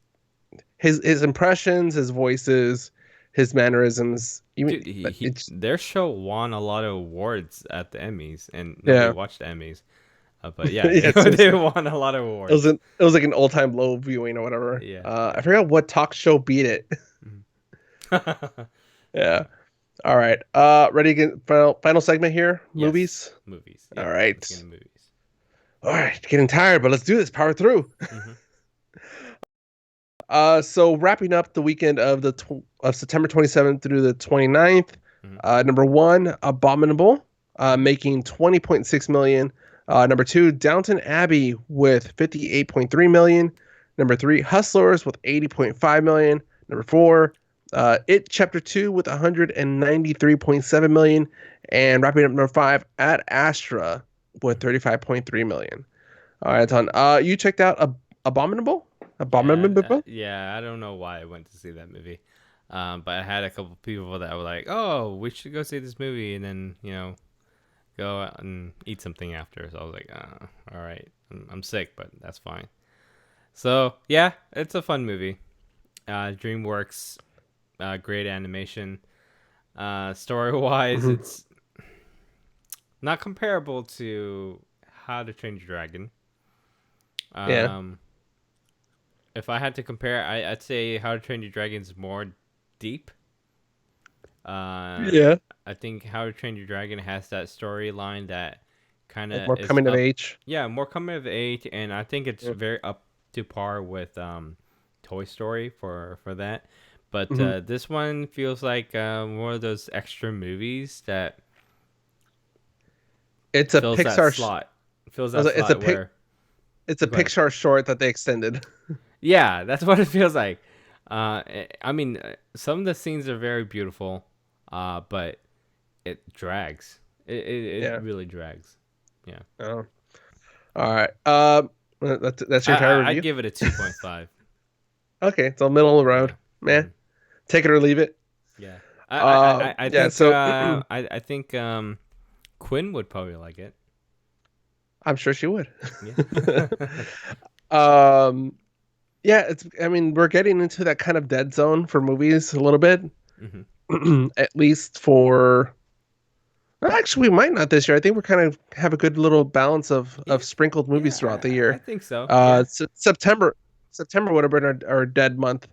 his impressions, his voices, his mannerisms. Even, Dude, but it's their show won a lot of awards at the Emmys, and nobody yeah, watched the Emmys. But yeah, yeah. they Seriously, won a lot of it was awards. it was like an all time low viewing or whatever. Yeah, I yeah. forgot what talk show beat it. Mhm. Yeah. All right. Ready to get final segment here. Yes, Movies. movies. All Yep, let's get right. into movies. All right. Getting tired, but let's do this. Power through. Hmm. So wrapping up the weekend of of September 27th through the 29th. Hmm. Number one, Abominable, making 20.6 million. Number two, Downton Abbey with 58.3 million. Number three, Hustlers with 80.5 million. Number four, It Chapter 2 with 193.7 million. And wrapping up number five, Ad Astra with 35.3 million. All right, Ton. You checked out Abominable? Abominable? Yeah, I don't know why I went to see that movie. But I had a couple people that were like, "Oh, we should go see this movie," and then go out and eat something after. So I was like, "All right, I'm sick, but that's fine." So yeah, it's a fun movie. DreamWorks, great animation. Story wise, Hmm. it's not comparable to How to Train Your Dragon. Yeah. Um, if I had to compare, I'd say How to Train Your Dragon is more deep. Uh, Yeah. I think How to Train Your Dragon has that storyline that kind Like of more is coming of up, age. yeah, more coming of age, and I think it's Yeah. very up to par with Toy Story for that. But Hmm. this one feels like one of those extra movies that It's a fills that Pixar. slot, fills I was that like, slot where. It's a Go ahead. Pixar short that they extended. Yeah, that's what it feels like. I mean, some of the scenes are very beautiful, but it drags. It Yeah. really drags. Yeah. Oh. All right. That's your entire I'd review. give it a 2.5. Okay, so middle of the road. Yeah. Man, Hmm. take it or leave it. Yeah. I Yeah. think So I think Quinn would probably like it. I'm sure she would. Yeah. um. Yeah. It's. I mean, we're getting into that kind of dead zone for movies a little bit. Hmm. At least for. Well, actually, we might not this year. I think we're kind of have a good little balance Yeah. of sprinkled movies throughout the Yeah. I year. think so. Yeah. September would have been our dead month.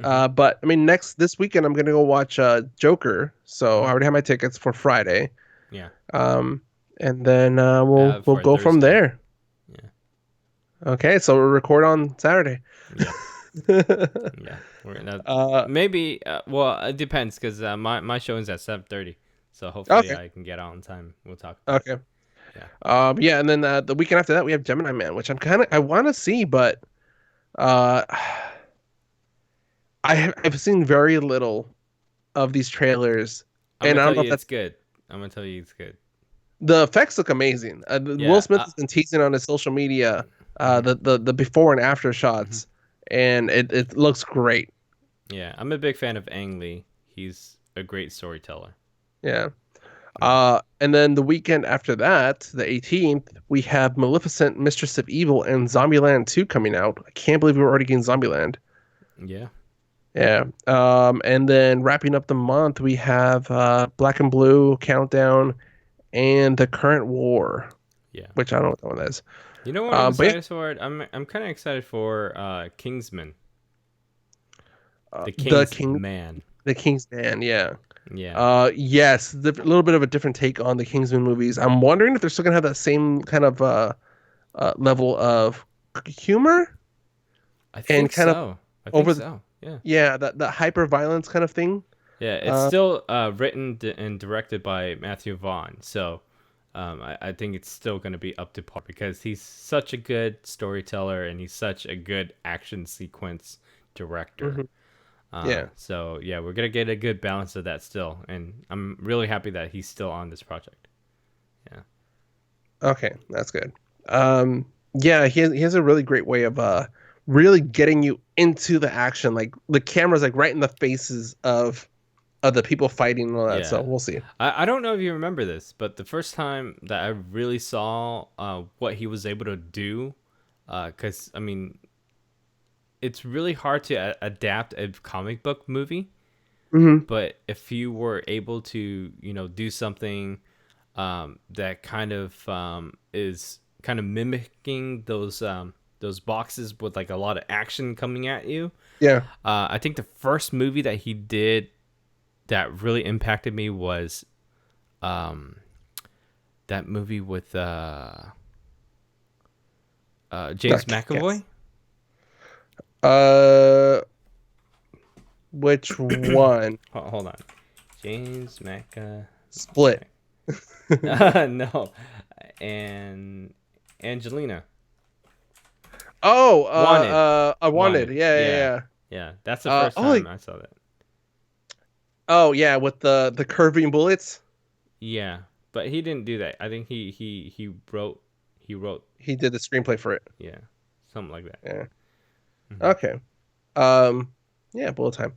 Hmm. But I mean, this weekend I'm gonna go watch Joker. So I Hmm. already have my tickets for Friday. Yeah. Um, and then we'll For go from Thursday. there. Yeah. Okay, so we'll record on Saturday. Yeah. Yeah, we're gonna uh, maybe. Well, it depends because my show is at 7:30, so hopefully okay, I can get out in time. We'll talk about it. okay. Yeah. Yeah, and then the weekend after that we have Gemini Man, which I want to see, but uh, I've seen very little of these trailers, I'm and gonna I don't tell know if you it's that's good. I'm gonna tell you it's good. the effects look amazing. Will Yeah. Smith has been teasing on his social media Mhm, the before and after mhm. shots, and it looks great. Yeah, I'm a big fan of Ang Lee. He's a great storyteller. Yeah. Yeah. And then the weekend after that, the 18th, we have Maleficent, Mistress of Evil, and Zombieland 2 coming out. I can't believe we're already getting Zombieland. Yeah. Yeah. And then wrapping up the month, we have Black and Blue, Countdown, and The Current War, Yeah. which I don't know what that one is. You know what I'm But yeah, excited for? I'm kind of excited for Kingsman, the the King's King, Man. the King's Man, yeah. Yeah. Yes, a little bit of a different take on the Kingsman movies. I'm wondering if they're still gonna have that same kind of level of humor I and think kind of so. I think over the so. Yeah. yeah that hyper violence kind of thing. Yeah, it's Uh, still written and directed by Matthew Vaughn, so I think it's still going to be up to par because he's such a good storyteller and he's such a good action sequence director. mhm, yeah. So yeah, we're gonna get a good balance of that still, and I'm really happy that he's still on this project. Yeah, Okay, that's good. Yeah, he has a really great way of really getting you into the action. Like the camera's like right in the faces of the people fighting and all that. So yeah. we'll see. I don't know if you remember this, but the first time that I really saw what he was able to do, because I mean it's really hard to adapt a comic book movie, Hmm. but if you were able to do something that kind of is kind of mimicking those boxes with like a lot of action coming at you. Yeah. I think the first movie that he did that really impacted me was um, that movie with James Yes. McAvoy. Uh, which one? Hold on, James Split. no, and Angelina. Oh, Wanted. I wanted. Wanted. Yeah, yeah, Yeah. yeah. Yeah. That's the first Oh, time I saw that. oh yeah, with the curving bullets. Yeah. But he didn't do that. I think he wrote He did the screenplay for it. yeah. Something like that. Yeah. Hmm. Okay. Yeah, bullet time.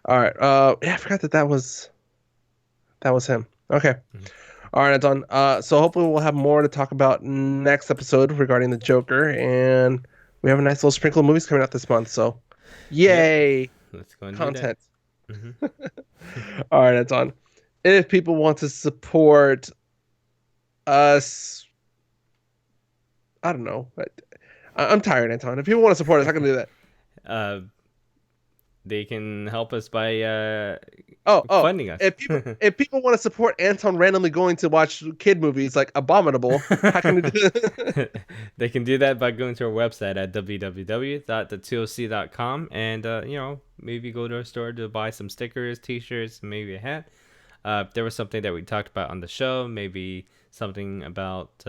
All right. Yeah, I forgot that was him. Okay. Hmm. All right, Anton. So hopefully we'll have more to talk about next episode regarding the Joker, and we have a nice little sprinkle of movies coming out this month. So, Yep. yay, Let's go and do that. content. Hmm. All right, Anton. If people want to support us, I don't know. I'm tired, Anton. If people want to support us, how can I do that? uh, they can help us by Oh, funding us. if people want to support Anton randomly going to watch kid movies like Abominable, how can they do that? They can do that by going to our website at www.the2oc.com and maybe go to our store to buy some stickers, t-shirts, maybe a hat. If there was something that we talked about on the show, maybe something about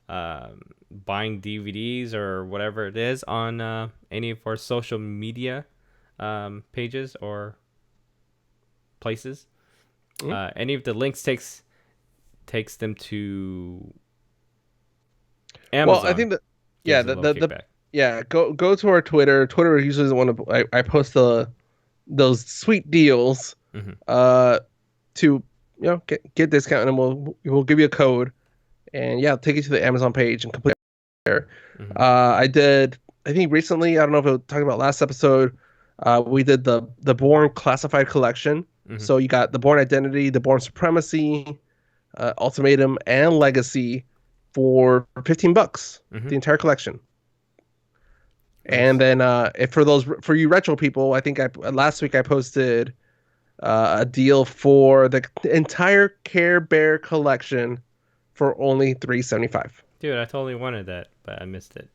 buying DVDs or whatever it is on any of our social media pages or places. Hmm? Any of the links takes them to Well, I Amazon. think that Give yeah, us a little the kickback. yeah, go to our Twitter. Twitter usually is the one I post those sweet deals Hmm. uh to get discount, and we'll give you a code, and yeah, take you to the Amazon page and complete there. Hmm. I did, I think recently, I don't know if I was talking about last episode, we did the Born Classified Collection. Hmm. So you got the Born Identity, the Born Supremacy, Ultimatum, and Legacy for $15, Hmm. the entire collection. And Nice. then if for you retro people, I think last week I posted a deal for the entire Care Bear collection for only $3.75. Dude, I totally wanted that, but I missed it.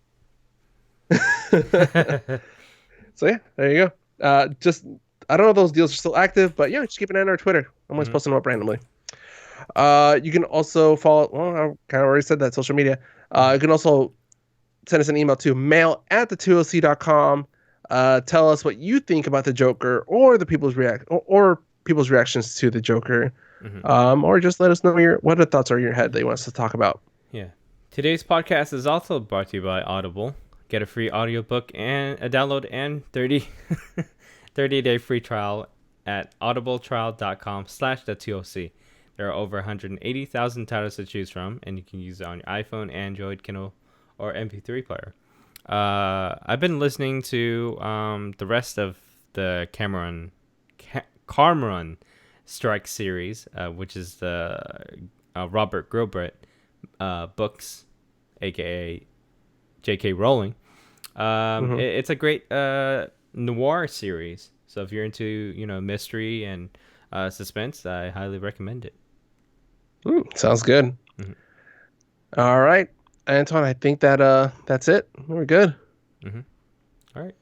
So yeah, there you go. Just I don't know if those deals are still active, but yeah, just keep an eye on our Twitter. I'm always Hmm. posting them up randomly. You can also follow. Well, I kind of already said that social media. Hmm. You can also send us an email to mail@the2oc.com. Tell us what you think about the Joker or the or people's reactions to the Joker. Hmm. Or just let us know what the thoughts are in your head that you want us to talk about. Yeah. Today's podcast is also brought to you by Audible. Get a free audiobook and a download and 30-day free trial at audibletrial.com/the2oc. There are over 180,000 titles to choose from, and you can use it on your iPhone, Android, Kindle, or MP3 player. I've been listening to the rest of the Cameron Strike series, which is the Robert Gilbert books, aka J.K. Rowling. Hmm. It's a great noir series. So if you're into mystery and suspense, I highly recommend it. Sounds good. Hmm. All right, Anton, I think that's it. We're good. Hmm. All right.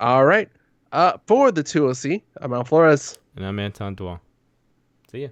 All right. For the 2OC, I'm Al Flores. And I'm Anton Duan. See ya.